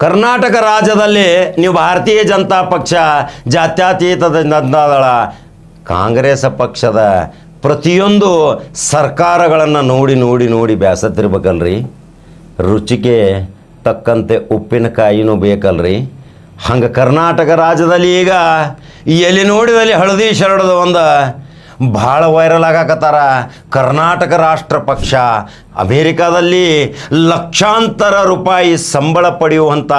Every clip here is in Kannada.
ಕರ್ನಾಟಕ ರಾಜ್ಯದಲ್ಲಿ ನೀವು ಭಾರತೀಯ ಜನತಾ ಪಕ್ಷ, ಜಾತ್ಯತೀತ ಜನತಾ ದಳ, ಕಾಂಗ್ರೆಸ್ ಪಕ್ಷದ ಪ್ರತಿಯೊಂದು ಸರ್ಕಾರಗಳನ್ನು ನೋಡಿ ನೋಡಿ ನೋಡಿ ಬೇಸತ್ತಿರ್ಬೇಕಲ್ರಿ. ರುಚಿಗೆ ತಕ್ಕಂತೆ ಉಪ್ಪಿನಕಾಯಿನೂ ಬೇಕಲ್ರಿ. ಹಂಗೆ ಕರ್ನಾಟಕ ರಾಜ್ಯದಲ್ಲಿ ಈಗ ಎಲ್ಲಿ ನೋಡಿದಲ್ಲಿ ಹಳದಿ ಶರಡದ ಒಂದು ಭಾಳ ವೈರಲ್ ಆಗಾಕತ್ತಾರ. ಕರ್ನಾಟಕ ರಾಷ್ಟ್ರ ಪಕ್ಷ ಅಮೇರಿಕಾದಲ್ಲಿ ಲಕ್ಷಾಂತರ ರೂಪಾಯಿ ಸಂಬಳ ಪಡೆಯುವಂಥ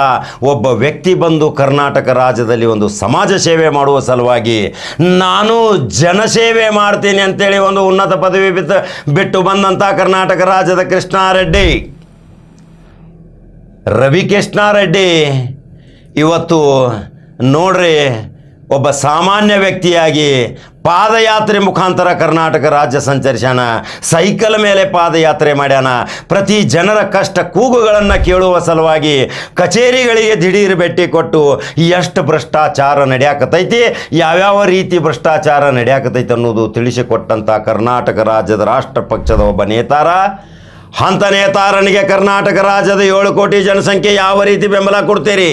ಒಬ್ಬ ವ್ಯಕ್ತಿ ಬಂದು ಕರ್ನಾಟಕ ರಾಜ್ಯದಲ್ಲಿ ಒಂದು ಸಮಾಜ ಸೇವೆ ಮಾಡುವ ಸಲುವಾಗಿ ನಾನು ಜನಸೇವೆ ಮಾಡ್ತೀನಿ ಅಂತೇಳಿ ಒಂದು ಉನ್ನತ ಪದವಿ ಬಿಟ್ಟು ಬಂದಂಥ ಕರ್ನಾಟಕ ರಾಜ್ಯದ ಕೃಷ್ಣಾರೆಡ್ಡಿ, ರವಿ ಕೃಷ್ಣಾರೆಡ್ಡಿ ಇವತ್ತು ನೋಡ್ರಿ ಒಬ್ಬ ಸಾಮಾನ್ಯ ವ್ಯಕ್ತಿಯಾಗಿ ಪಾದಯಾತ್ರೆ ಮುಖಾಂತರ ಕರ್ನಾಟಕ ರಾಜ್ಯ ಸಂಚರಿಸ್ಯಾನ. ಸೈಕಲ್ ಮೇಲೆ ಪಾದಯಾತ್ರೆ ಮಾಡ್ಯಾನ. ಪ್ರತಿ ಜನರ ಕಷ್ಟ ಕೂಗುಗಳನ್ನು ಕೇಳುವ ಸಲುವಾಗಿ ಕಚೇರಿಗಳಿಗೆ ದಿಢೀರ್ ಭೇಟಿ ಕೊಟ್ಟು ಎಷ್ಟು ಭ್ರಷ್ಟಾಚಾರ ನಡೆಯಾಕತೈತಿ, ಯಾವ್ಯಾವ ರೀತಿ ಭ್ರಷ್ಟಾಚಾರ ನಡೆಯಾಕತೈತಿ ಅನ್ನೋದು ತಿಳಿಸಿಕೊಟ್ಟಂಥ ಕರ್ನಾಟಕ ರಾಜ್ಯದ ರಾಷ್ಟ್ರ ಪಕ್ಷದ ಒಬ್ಬ ನೇತಾರ. ಅಂಥ ನೇತಾರನಿಗೆ ಕರ್ನಾಟಕ ರಾಜ್ಯದ 7 ಕೋಟಿ ಜನಸಂಖ್ಯೆ ಯಾವ ರೀತಿ ಬೆಂಬಲ ಕೊಡ್ತೀರಿ?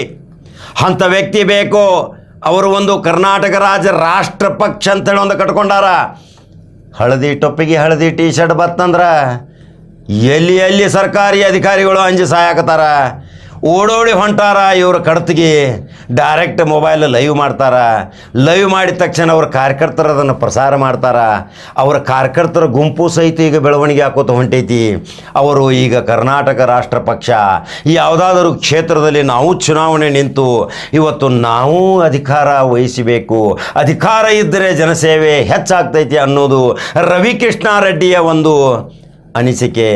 ಅಂಥ ವ್ಯಕ್ತಿ ಬೇಕು. ಅವರು ಒಂದು ಕರ್ನಾಟಕ ರಾಜ್ಯ ರಾಷ್ಟ್ರ ಪಕ್ಷ ಅಂತೇಳಿ ಒಂದು ಕಟ್ಕೊಂಡಾರ. ಹಳದಿ ಟೊಪ್ಪಿಗೆ ಹಳದಿ ಟೀ ಶರ್ಟ್ ಬತ್ತಂದ್ರೆ ಎಲ್ಲಿ ಸರ್ಕಾರಿ ಅಧಿಕಾರಿಗಳು ಅಂಜಿ ಸಾಯಾಕತ್ತಾರ. ಓಡೋಡಿ ಹೊಂಟಾರ. ಇವ್ರ ಕಡ್ತಿಗೆ ಡೈರೆಕ್ಟ್ ಮೊಬೈಲ್ ಲೈವ್ ಮಾಡ್ತಾರ. ಲೈವ್ ಮಾಡಿದ ತಕ್ಷಣ ಅವ್ರ ಕಾರ್ಯಕರ್ತರು ಅದನ್ನು ಪ್ರಸಾರ ಮಾಡ್ತಾರ. ಅವರ ಕಾರ್ಯಕರ್ತರ ಗುಂಪು ಸಹಿತ ಈಗ ಬೆಳವಣಿಗೆ ಹಾಕೋತ ಹೊಂಟೈತಿ. ಅವರು ಈಗ ಕರ್ನಾಟಕ ರಾಷ್ಟ್ರ ಪಕ್ಷ ಯಾವುದಾದರೂ ಕ್ಷೇತ್ರದಲ್ಲಿ ನಾವು ಚುನಾವಣೆ ನಿಂತು ಇವತ್ತು ನಾವು ಅಧಿಕಾರ ವಹಿಸಬೇಕು, ಅಧಿಕಾರ ಇದ್ದರೆ ಜನಸೇವೆ ಹೆಚ್ಚಾಗ್ತೈತಿ ಅನ್ನೋದು ರವಿ ಕೃಷ್ಣಾರೆಡ್ಡಿಯ ಒಂದು ಅನಿಸಿಕೆ.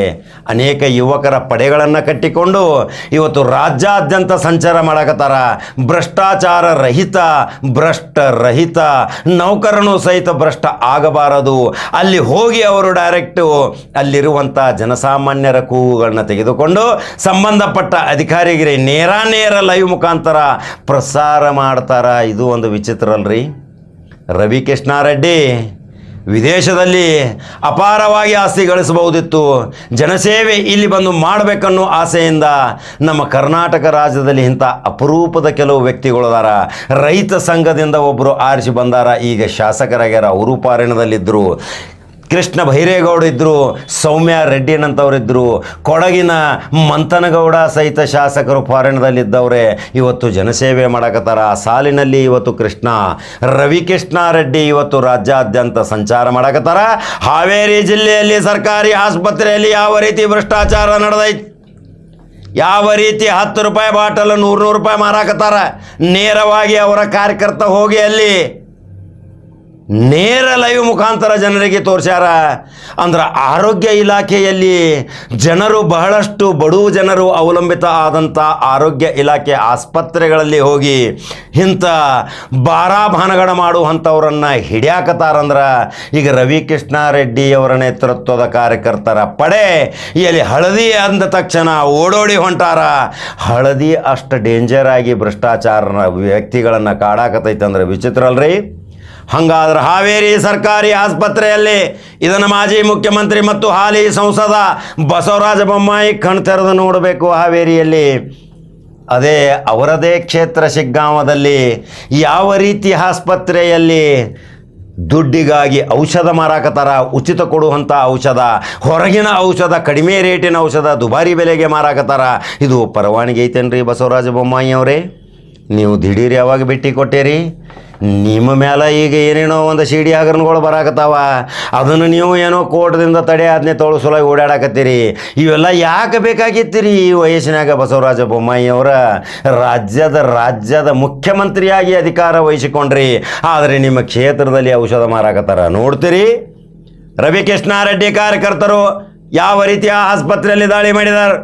ಅನೇಕ ಯುವಕರ ಪಡೆಗಳನ್ನು ಕಟ್ಟಿಕೊಂಡು ಇವತ್ತು ರಾಜ್ಯಾದ್ಯಂತ ಸಂಚಾರ ಮಾಡಕತ್ತಾರ. ಭ್ರಷ್ಟಾಚಾರ ರಹಿತ ನೌಕರನು ಸಹಿತ ಭ್ರಷ್ಟ ಆಗಬಾರದು. ಅಲ್ಲಿ ಹೋಗಿ ಅವರು ಡೈರೆಕ್ಟು ಅಲ್ಲಿರುವಂಥ ಜನಸಾಮಾನ್ಯರ ಕೂಗುಗಳನ್ನ ತೆಗೆದುಕೊಂಡು ಸಂಬಂಧಪಟ್ಟ ಅಧಿಕಾರಿಗೆ ನೇರ ಲೈವ್ ಮುಖಾಂತರ ಪ್ರಸಾರ ಮಾಡ್ತಾರ. ಇದು ಒಂದು ವಿಚಿತ್ರ ಅಲ್ರಿ. ರವಿ ಕೃಷ್ಣಾರೆಡ್ಡಿ ವಿದೇಶದಲ್ಲಿ ಅಪಾರವಾಗಿ ಆಸ್ತಿ ಗಳಿಸಬಹುದಿತ್ತು. ಜನಸೇವೆ ಇಲ್ಲಿ ಬಂದು ಮಾಡಬೇಕನ್ನೋ ಆಸೆಯಿಂದ ನಮ್ಮ ಕರ್ನಾಟಕ ರಾಜ್ಯದಲ್ಲಿ ಇಂಥ ಅಪರೂಪದ ಕೆಲವು ವ್ಯಕ್ತಿಗಳದಾರ. ರೈತ ಸಂಘದಿಂದ ಒಬ್ಬರು ಆರಿಸಿ ಬಂದಾರ. ಈಗ ಶಾಸಕರಾಗ್ಯಾರ. ಅವರು ಪಾರಾಯಣದಲ್ಲಿದ್ದರು. ಕೃಷ್ಣ ಭೈರೇಗೌಡ ಇದ್ದರು, ಸೌಮ್ಯ ರೆಡ್ಡಿನಂಥವರಿದ್ದರು, ಕೊಡಗಿನ ಮಂಥನಗೌಡ ಸಹಿತ ಶಾಸಕರು ಫಾರಿನದಲ್ಲಿದ್ದವರೇ ಇವತ್ತು ಜನಸೇವೆ ಮಾಡಕತ್ತಾರ. ಸಾಲಿನಲ್ಲಿ ಇವತ್ತು ರವಿ ಕೃಷ್ಣಾರೆಡ್ಡಿ ಇವತ್ತು ರಾಜ್ಯಾದ್ಯಂತ ಸಂಚಾರ ಮಾಡಕತ್ತಾರ. ಹಾವೇರಿ ಜಿಲ್ಲೆಯಲ್ಲಿ ಸರ್ಕಾರಿ ಆಸ್ಪತ್ರೆಯಲ್ಲಿ ಯಾವ ರೀತಿ ಭ್ರಷ್ಟಾಚಾರ ನಡೆದೈತಿ, ಯಾವ ರೀತಿ 10 ರೂಪಾಯಿ ಬಾಟಲ್ 100 ರೂಪಾಯಿ ಮಾರಾಕತ್ತಾರ. ನೇರವಾಗಿ ಅವರ ಕಾರ್ಯಕರ್ತ ಹೋಗಿ ಅಲ್ಲಿ ನೇರ ಲೈವ್ ಮುಖಾಂತರ ಜನರಿಗೆ ತೋರಿಸ್ಯಾರ. ಅಂದ್ರೆ ಆರೋಗ್ಯ ಇಲಾಖೆಯಲ್ಲಿ ಜನರು ಬಹಳಷ್ಟು ಬಡವ ಜನರು ಅವಲಂಬಿತ ಆದಂಥ ಆರೋಗ್ಯ ಇಲಾಖೆ ಆಸ್ಪತ್ರೆಗಳಲ್ಲಿ ಹೋಗಿ ಇಂಥ ಬಾರಾಭಾನಗಡ ಮಾಡುವಂಥವ್ರನ್ನು ಹಿಡಿಯಾಕತ್ತಾರಂದ್ರೆ ಈಗ ರವಿ ಕೃಷ್ಣಾರೆಡ್ಡಿ ಅವರ ನೇತೃತ್ವದ ಕಾರ್ಯಕರ್ತರ ಪಡೆ ಇಲ್ಲಿ ಹಳದಿ ಅಂದ ತಕ್ಷಣ ಓಡೋಡಿ ಹೊಂಟಾರ. ಹಳದಿ ಅಷ್ಟು ಡೇಂಜರ್ ಆಗಿ ಭ್ರಷ್ಟಾಚಾರ ವ್ಯಕ್ತಿಗಳನ್ನು ಕಾಡಾಕತೈತೆ ಅಂದ್ರೆ ವಿಚಿತ್ರ ಅಲ್ರಿ. ಹಾಗಾದ್ರೆ ಹಾವೇರಿ ಸರ್ಕಾರಿ ಆಸ್ಪತ್ರೆಯಲ್ಲಿ ಇದನ್ನು ಮಾಜಿ ಮುಖ್ಯಮಂತ್ರಿ ಮತ್ತು ಹಾಲಿ ಸಂಸದ ಬಸವರಾಜ ಬೊಮ್ಮಾಯಿ ಕಣ್ ತೆರೆದು ನೋಡಬೇಕು. ಹಾವೇರಿಯಲ್ಲಿ ಅದೇ ಅವರದೇ ಕ್ಷೇತ್ರ ಶಿಗ್ಗಾಂವದಲ್ಲಿ ಯಾವ ರೀತಿ ಆಸ್ಪತ್ರೆಯಲ್ಲಿ ದುಡ್ಡಿಗಾಗಿ ಔಷಧ ಮಾರಾಕತ್ತಾರ. ಉಚಿತ ಕೊಡುವಂಥ ಔಷಧ, ಹೊರಗಿನ ಔಷಧ, ಕಡಿಮೆ ರೇಟಿನ ಔಷಧ ದುಬಾರಿ ಬೆಲೆಗೆ ಮಾರಾಕತ್ತಾರ. ಇದು ಪರವಾನಗಿ ಐತೇನ್ರಿ ಬಸವರಾಜ ಬೊಮ್ಮಾಯಿ ಅವರೇ? ನೀವು ದಿಢೀರ್ ಯಾವಾಗ ಭೇಟಿ ಕೊಟ್ಟೇರಿ? ನಿಮ್ಮ ಮೇಲೆ ಈಗ ಏನೇನೋ ಒಂದು ಸಿಡಿ ಹಗರಣಗಳು ಬರಾಕತ್ತಾವ. ಅದನ್ನು ನೀವು ಏನೋ ಕೋರ್ಟ್ದಿಂದ ತಡೆ ಆಜ್ಞೆ ತೊಳಸಲಾಗಿ ಓಡಾಡಕತ್ತೀರಿ. ಇವೆಲ್ಲ ಯಾಕೆ ಬೇಕಾಗಿತ್ತೀರಿ ಈ ವಯಸ್ಸಿನಾಗ? ಬಸವರಾಜ ಬೊಮ್ಮಾಯಿ ಅವರ ರಾಜ್ಯದ ಮುಖ್ಯಮಂತ್ರಿಯಾಗಿ ಅಧಿಕಾರ ವಹಿಸಿಕೊಂಡ್ರಿ, ಆದರೆ ನಿಮ್ಮ ಕ್ಷೇತ್ರದಲ್ಲಿ ಔಷಧ ಮಾರಾಕತ್ತಾರ. ನೋಡ್ತೀರಿ ರವಿ ಕೃಷ್ಣಾರೆಡ್ಡಿ ಕಾರ್ಯಕರ್ತರು ಯಾವ ರೀತಿಯ ಆಸ್ಪತ್ರೆಯಲ್ಲಿ ದಾಳಿ ಮಾಡಿದಾರೆ,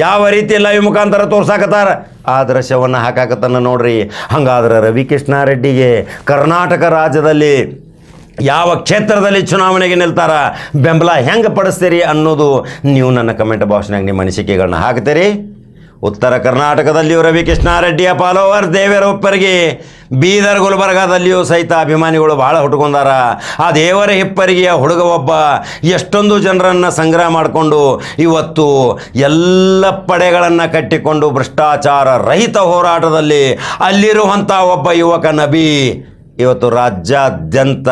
ಯಾವ ರೀತಿ ಲೈವ್ ಮುಖಾಂತರ ತೋರ್ಸಾಕತ್ತಾರ, ಆ ದೃಶ್ಯವನ್ನು ಹಾಕಾಕತ್ತಾನ ನೋಡ್ರಿ. ಹಾಗಾದ್ರೆ ರವಿ ಕೃಷ್ಣಾರೆಡ್ಡಿಗೆ ಕರ್ನಾಟಕ ರಾಜ್ಯದಲ್ಲಿ ಯಾವ ಕ್ಷೇತ್ರದಲ್ಲಿ ಚುನಾವಣೆಗೆ ನಿಲ್ತಾರ, ಬೆಂಬಲ ಹೆಂಗೆ ಪಡಿಸ್ತೀರಿ ಅನ್ನೋದು ನೀವು ನನ್ನ ಕಮೆಂಟ್ ಬಾಕ್ಸ್ನಾಗ ನಿಮ್ಮ ಅನಿಸಿಕೆಗಳನ್ನ ಹಾಕ್ತೀರಿ. ಉತ್ತರ ಕರ್ನಾಟಕದಲ್ಲಿಯೂ ರವಿಕೃಷ್ಣಾರೆಡ್ಡಿಯ ಫಾಲೋವರ್ ದೇವರ ಹಿಪ್ಪರಿಗೆ, ಬೀದರ್ ಗುಲ್ಬರ್ಗಾದಲ್ಲಿಯೂ ಸಹಿತ ಅಭಿಮಾನಿಗಳು ಭಾಳ ಹುಟ್ಕೊಂಡಾರ. ಆ ದೇವರ ಹಿಪ್ಪರಿಗೆಯ ಹುಡುಗ ಒಬ್ಬ ಎಷ್ಟೊಂದು ಜನರನ್ನು ಸಂಗ್ರಹ ಮಾಡಿಕೊಂಡು ಇವತ್ತು ಎಲ್ಲ ಪಡೆಗಳನ್ನು ಕಟ್ಟಿಕೊಂಡು ಭ್ರಷ್ಟಾಚಾರ ರಹಿತ ಹೋರಾಟದಲ್ಲಿ ಅಲ್ಲಿರುವಂಥ ಒಬ್ಬ ಯುವಕ ನಬಿ ಇವತ್ತು ರಾಜ್ಯಾದ್ಯಂತ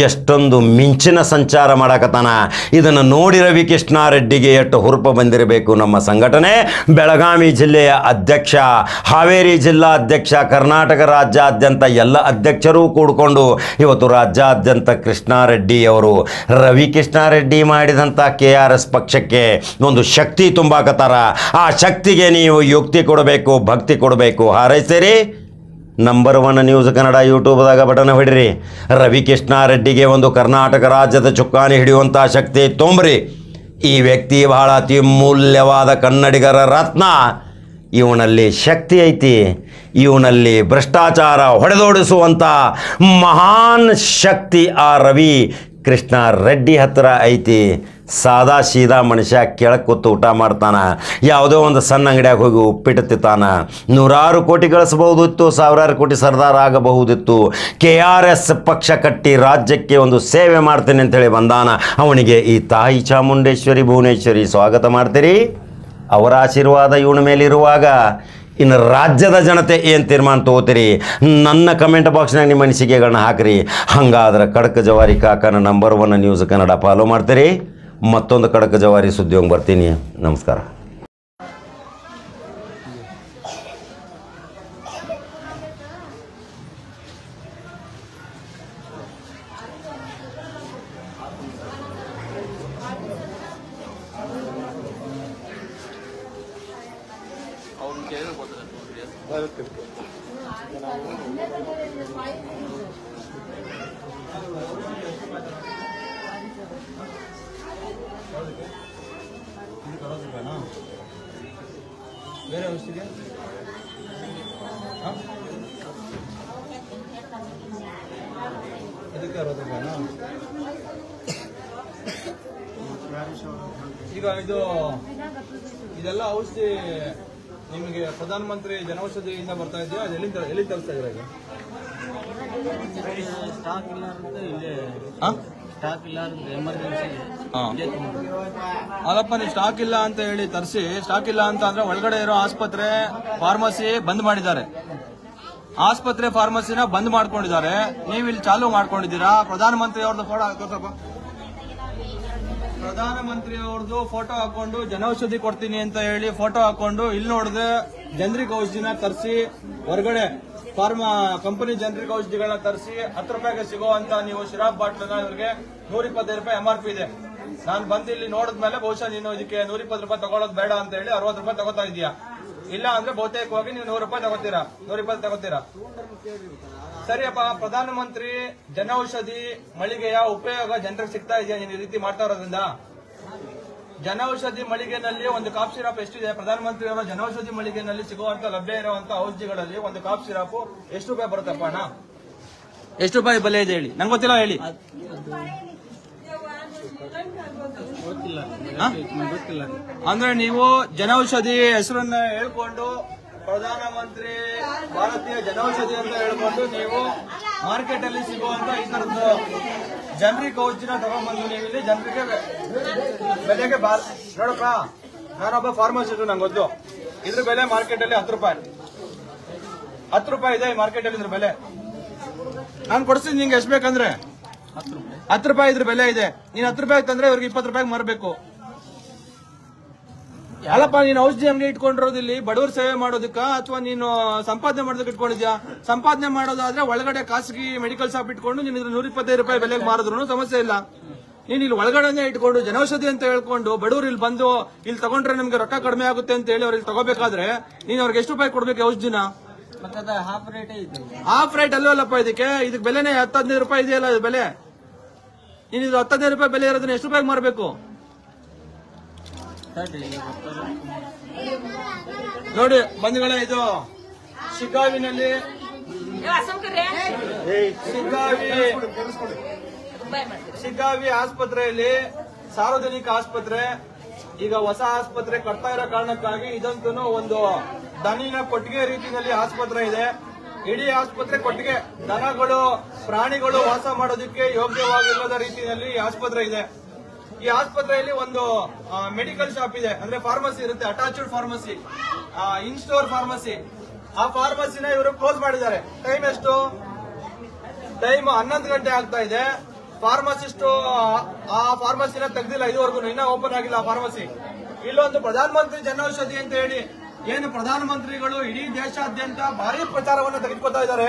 ಎಷ್ಟೊಂದು ಮಿಂಚಿನ ಸಂಚಾರ ಮಾಡಕತ್ತಾನ. ಇದನ್ನು ನೋಡಿ ರವಿಕೃಷ್ಣಾರೆಡ್ಡಿಗೆ ಎಷ್ಟು ಹುರುಪ ಬಂದಿರಬೇಕು. ನಮ್ಮ ಸಂಘಟನೆ ಬೆಳಗಾವಿ ಜಿಲ್ಲೆಯ ಅಧ್ಯಕ್ಷ, ಹಾವೇರಿ ಜಿಲ್ಲಾ ಅಧ್ಯಕ್ಷ, ಕರ್ನಾಟಕ ರಾಜ್ಯಾದ್ಯಂತ ಎಲ್ಲ ಅಧ್ಯಕ್ಷರೂ ಕೂಡಿಕೊಂಡು ಇವತ್ತು ರಾಜ್ಯಾದ್ಯಂತ ಕೃಷ್ಣಾರೆಡ್ಡಿಯವರು ರವಿಕೃಷ್ಣಾರೆಡ್ಡಿ ಮಾಡಿದಂಥ KRS ಪಕ್ಷಕ್ಕೆ ಒಂದು ಶಕ್ತಿ ತುಂಬಾಕತ್ತಾರ. ಆ ಶಕ್ತಿಗೆ ನೀವು ಯುಕ್ತಿ ಕೊಡಬೇಕು, ಭಕ್ತಿ ಕೊಡಬೇಕು. ಹಾರೈಸಿರಿ. ನಂಬರ್ 1 ನ್ಯೂಸ್ ಕನ್ನಡ ಯೂಟ್ಯೂಬ್ದಾಗ ಬಟನ್ ಹೊಡಿರಿ. ರವಿಕೃಷ್ಣಾರೆಡ್ಡಿಗೆ ಒಂದು ಕರ್ನಾಟಕ ರಾಜ್ಯದ ಚುಕ್ಕಾಣಿ ಹಿಡಿಯುವಂಥ ಶಕ್ತಿ ತೊಂಬ್ರಿ. ಈ ವ್ಯಕ್ತಿ ಬಹಳ ಅತಿ ಮೂಲ್ಯವಾದ ಕನ್ನಡಿಗರ ರತ್ನ. ಇವನಲ್ಲಿ ಶಕ್ತಿ ಐತಿ. ಇವನಲ್ಲಿ ಭ್ರಷ್ಟಾಚಾರ ಹೊಡೆದೋಡಿಸುವಂಥ ಮಹಾನ್ ಶಕ್ತಿ ಆ ರವಿ ಕೃಷ್ಣಾರೆಡ್ಡಿ ಹತ್ತಿರ ಐತಿ. ಸಾದಾ ಸೀದಾ ಮನುಷ್ಯ ಕೆಳಗೆ ಕೂತು ಊಟ ಮಾಡ್ತಾನೆ. ಯಾವುದೋ ಒಂದು ಸಣ್ಣ ಅಂಗಡಿಯಾಗ ಹೋಗಿ ಉಪ್ಪಿಟ್ಟು ತಿಂತಾನ. 100 ಕೋಟಿ ಗಳಿಸಬಹುದಿತ್ತು, 1000 ಕೋಟಿ ಸರ್ದಾರ ಆಗಬಹುದಿತ್ತು. KRS ಪಕ್ಷ ಕಟ್ಟಿ ರಾಜ್ಯಕ್ಕೆ ಒಂದು ಸೇವೆ ಮಾಡ್ತೇನೆ ಅಂತೇಳಿ ಬಂದಾನ. ಅವನಿಗೆ ಈ ತಾಯಿ ಚಾಮುಂಡೇಶ್ವರಿ ಭುವನೇಶ್ವರಿ ಸ್ವಾಗತ ಮಾಡ್ತೀರಿ. ಅವರ ಆಶೀರ್ವಾದ ಇವನ ಮೇಲಿರುವಾಗ ಇನ್ನು ರಾಜ್ಯದ ಜನತೆ ಏನು ತೀರ್ಮಾನ ತಗೋತೀರಿ? ನನ್ನ ಕಮೆಂಟ್ ಬಾಕ್ಸ್ನಾಗ ನಿಮ್ಮ ಅನಿಸಿಕೆಗಳನ್ನ ಹಾಕಿರಿ. ಹಾಗಾದ್ರೆ ಖಡಕ್ ಜವಾರಿ ಕಾಕನ ನಂಬರ್ 1 ನ್ಯೂಸ್ ಕನ್ನಡ ಫಾಲೋ ಮಾಡ್ತೀರಿ. ಮತ್ತೊಂದು ಖಡಕ್ ಜವಾರಿ ಸುದ್ದಿ ಬರ್ತೀನಿ. ನಮಸ್ಕಾರ. ಬೇರೆ ಔಷಧಿ ಇದಕ್ಕೆ 60 ರೂಪಾಯಿನಾ? ಈಗ ಇದೆಲ್ಲ ಔಷಧಿ ನಿಮಗೆ ಪ್ರಧಾನಮಂತ್ರಿ ಜನೌಷಧಿಯಿಂದ ಬರ್ತಾ ಇದೆಯಾ? ಅದು ಎಲ್ಲಿ ತರಿಸ್ತಾ ಇದ್ದೀರಾ? ಈಗ ಸ್ಟಾಕ್ ಇಲ್ಲ ಅಂತ ಇಲ್ಲೇ ಸ್ಟಾಕ್ ಇಲ್ಲ ಎಮರ್ಜೆನ್ಸಿ. ಅಲ್ಲಪ್ಪ, ನೀವು ಸ್ಟಾಕ್ ಇಲ್ಲ ಅಂತ ಹೇಳಿ ತರಿಸಿ. ಸ್ಟಾಕ್ ಇಲ್ಲ ಅಂತ ಅಂದ್ರೆ ಒಳಗಡೆ ಇರೋ ಆಸ್ಪತ್ರೆ ಫಾರ್ಮಸಿ ಬಂದ್ ಮಾಡಿದ್ದಾರೆ. ಆಸ್ಪತ್ರೆ ಫಾರ್ಮಸಿನ ಬಂದ್ ಮಾಡ್ಕೊಂಡಿದ್ದಾರೆ. ನೀವು ಇಲ್ಲಿ ಚಾಲೂ ಮಾಡ್ಕೊಂಡಿದ್ದೀರಾ. ಪ್ರಧಾನಮಂತ್ರಿ ಅವ್ರದ್ದು ಫೋಟೋ ಹಾಕೋಸಪ್ಪ. ಪ್ರಧಾನಮಂತ್ರಿ ಅವ್ರದ್ದು ಫೋಟೋ ಹಾಕೊಂಡು ಜನೌಷಧಿ ಕೊಡ್ತೀನಿ ಅಂತ ಹೇಳಿ ಫೋಟೋ ಹಾಕೊಂಡು ಇಲ್ಲಿ ನೋಡಿದ್ರೆ ಜನರಿಕ್ ಔಷಧಿನ ತರಿಸಿ ಹೊರಗಡೆ ಫಾರ್ಮಾ ಕಂಪನಿ ಜನರಿಕ್ ಔಷಧಿಗಳನ್ನ ತರಿಸಿ 10 ರೂಪಾಯಿಗೆ ಸಿಗುವಂತ ನೀವು ಸಿರಾಪ್ ಬಾಟ್ಲನ್ನ ಇವ್ರಿಗೆ 125 ರೂಪಾಯಿ MRP ಇದೆ. ನಾನು ಬಂದು ಇಲ್ಲಿ ನೋಡಿದ್ಮೇಲೆ ಬಹುಶಃ ನೀನು ಇದಕ್ಕೆ 120 ರೂಪಾಯಿ ತಗೊಳ್ಳೋದು ಬೇಡ ಅಂತ ಹೇಳಿ 60 ರೂಪಾಯಿ ತಗೋತಾ ಇದೀಯಾ. ಇಲ್ಲ ಅಂದ್ರೆ ಬಹುತೇಕವಾಗಿ ನೀವು 100 ರೂಪಾಯಿ ತಗೋತೀರಾ, 120 ತಗೋತೀರಾ. ಸರಿಯಪ್ಪ, ಪ್ರಧಾನಮಂತ್ರಿ ಜನೌಷಧಿ ಮಳಿಗೆಯ ಉಪಯೋಗ ಜನರಿಗೆ ಸಿಗ್ತಾ ಇದೆಯಾ ನೀನು ಈ ರೀತಿ ಮಾಡ್ತಾ ಇರೋದ್ರಿಂದ? ಜನೌಷಧಿ ಮಳಿಗೆನಲ್ಲಿ ಒಂದು ಕಾಫ್ ಸಿರಾಪ್ ಎಷ್ಟಿದೆ? ಪ್ರಧಾನಮಂತ್ರಿ ಅವರ ಜನೌಷಧಿ ಮಳಿಗೆನಲ್ಲಿ ಸಿಗುವಂತ ಲಭ್ಯ ಇರುವಂತಹ ಔಷಧಿಗಳಲ್ಲಿ ಒಂದು ಕಾಫ್ ಸಿರಾಪ್ ಎಷ್ಟು ರೂಪಾಯಿ ಬರುತ್ತಪ್ಪ ಅಣ್ಣ? ಎಷ್ಟು ರೂಪಾಯಿ ಬೆಲೆ ಇದೆ ಹೇಳಿ, ನಂಗೆ ಗೊತ್ತಿಲ್ಲ ಹೇಳಿ. ಅಂದ್ರೆ ನೀವು ಜನೌಷಧಿ ಹೆಸರನ್ನ ಹೇಳ್ಕೊಂಡು ಪ್ರಧಾನಮಂತ್ರಿ ಭಾರತೀಯ ಜನೌಷಧಿ ಅಂತ ಹೇಳ್ಕೊಂಡು ನೀವು ಮಾರ್ಕೆಟ್ ಅಲ್ಲಿ ಸಿಗುವಂತ ಈ ತರದ್ದು ಜನರಿಕ್ ಔಷಧಿನ ತಗೊಂಡ್ಬಂದು ನೀವು ಇಲ್ಲಿ ಜನರಿಗೆ ಬೆಲೆಗೆ ನೋಡಪ್ಪ, ನಾನೊಬ್ಬ ಫಾರ್ಮಸಿಸ್ಟ್, ನಂಗೆ ಗೊತ್ತು. ಇದ್ರ ಬೆಲೆ ಮಾರ್ಕೆಟ್ ಅಲ್ಲಿ 10 ರೂಪಾಯಿ, 10 ರೂಪಾಯಿ ಇದೆ ಮಾರ್ಕೆಟ್ ಅಲ್ಲಿ ಇದ್ರ ಬೆಲೆ. ನಾನು ಕೊಡ್ತೀನಿ ನಿಂಗೆ ಎಷ್ಟು ಬೇಕಂದ್ರೆ 10 ರೂಪಾಯಿ ಇದ್ರ ಬೆಲೆ ಇದೆ. ನೀನ್ 10 ರೂಪಾಯಿ ತಂದ್ರೆ ಇವ್ರಿಗೆ 20 ರೂಪಾಯಿಗೆ ಮಾರಬೇಕು. ಅಲ್ಲಪ್ಪ, ನೀನು ಔಷಧಿ ಅಂಗಡಿ ಇಟ್ಕೊಂಡಿರೋದು ಇಲ್ಲಿ ಬಡವರು ಸೇವೆ ಮಾಡೋದಕ್ಕ ಅಥವಾ ನೀನು ಸಂಪಾದನೆ ಮಾಡೋದಕ್ಕೆ ಇಟ್ಕೊಂಡಿದ್ಯಾ? ಸಂಪಾದನೆ ಮಾಡೋದಾದ್ರೆ ಒಳಗಡೆ ಖಾಸಗಿ ಮೆಡಿಕಲ್ ಶಾಪ್ ಇಟ್ಕೊಂಡು ನೀನು 125 ರೂಪಾಯಿ ಬೆಲೆಗೆ ಮಾರಿದ್ರು ಸಮಸ್ಯೆ ಇಲ್ಲ. ನೀನ್ ಇಲ್ಲಿ ಒಳಗಡೆ ಇಟ್ಕೊಂಡು ಜನೌಷಧಿ ಅಂತ ಹೇಳ್ಕೊಂಡು ಬಡವರು ಇಲ್ಲಿ ಬಂದು ಇಲ್ಲಿ ತಗೊಂಡ್ರೆ ನಮ್ಗೆ ರೊಕ್ಕ ಕಡಿಮೆ ಆಗುತ್ತೆ ಅಂತ ಹೇಳಿ ಅವ್ರಿಗೆ ತಗೋಬೇಕಾದ್ರೆ ನೀನ್ ಅವ್ರಿಗೆ ಎಷ್ಟು ರೂಪಾಯಿ ಕೊಡ್ಬೇಕು ಔಷಧಿನ? ಹಾಫ್ ರೇಟ್ ಅಲ್ಲವಲ್ಲಪ್ಪ ಇದಕ್ಕೆ ಬೆಲೆನೇ 10-15 ರೂಪಾಯಿ ಇದೆಯಲ್ಲ ಇದು ಬೆಲೆ. ನೀನ್ ಇದು 10-15 ರೂಪಾಯಿ ಬೆಲೆ ಇರೋದನ್ನ ಎಷ್ಟು ರೂಪಾಯಿಗೆ ಮಾರಬೇಕು ನೋಡಿ ಬಂಧುಗಳೇ. ಇದು ಶಿಗ್ಗಾವಿನಲ್ಲಿ ಶಿಗ್ಗಾವಿ ಆಸ್ಪತ್ರೆಯಲ್ಲಿ ಸಾರ್ವಜನಿಕ ಆಸ್ಪತ್ರೆ. ಈಗ ಹೊಸ ಆಸ್ಪತ್ರೆ ಕಟ್ತಾ ಇರೋ ಕಾರಣಕ್ಕಾಗಿ ಇದಂತೂ ಒಂದು ದನಿನ ಕೊಟ್ಟಿಗೆ ರೀತಿಯಲ್ಲಿ ಆಸ್ಪತ್ರೆ ಇದೆ. ಇಡೀ ಆಸ್ಪತ್ರೆ ಕೊಟ್ಟಿಗೆ, ದನಗಳು ಪ್ರಾಣಿಗಳು ವಾಸ ಮಾಡೋದಕ್ಕೆ ಯೋಗ್ಯವಾಗಿಲ್ಲದ ರೀತಿಯಲ್ಲಿ ಈ ಆಸ್ಪತ್ರೆ ಇದೆ. ಈ ಆಸ್ಪತ್ರೆಯಲ್ಲಿ ಒಂದು ಮೆಡಿಕಲ್ ಶಾಪ್ ಇದೆ, ಅಂದ್ರೆ ಫಾರ್ಮಸಿ ಇರುತ್ತೆ, ಅಟ್ಯಾಚ್ಡ್ ಫಾರ್ಮಸಿ, ಇನ್ ಸ್ಟೋರ್ ಫಾರ್ಮಸಿ. ಆ ಫಾರ್ಮಸಿನ ಇವರು ಕ್ಲೋಸ್ ಮಾಡಿದ್ದಾರೆ. ಟೈಮ್ ಎಷ್ಟು? ಟೈಮ್ 11 ಗಂಟೆ ಆಗ್ತಾ ಇದೆ. ಫಾರ್ಮಸಿಸ್ಟ್ ಆ ಫಾರ್ಮಸಿನ ತೆಗ್ದಿಲ್ಲ ಇದುವರೆಗೂ, ಇನ್ನೂ ಓಪನ್ ಆಗಿಲ್ಲ ಆ ಫಾರ್ಮಸಿ. ಇಲ್ಲೊಂದು ಪ್ರಧಾನಮಂತ್ರಿ ಜನೌಷಧಿ ಅಂತ ಹೇಳಿ ಏನು ಪ್ರಧಾನಮಂತ್ರಿಗಳು ಇಡೀ ದೇಶಾದ್ಯಂತ ಭಾರಿ ಪ್ರಚಾರವನ್ನು ತೆಗೆದುಕೊತಾ ಇದ್ದಾರೆ.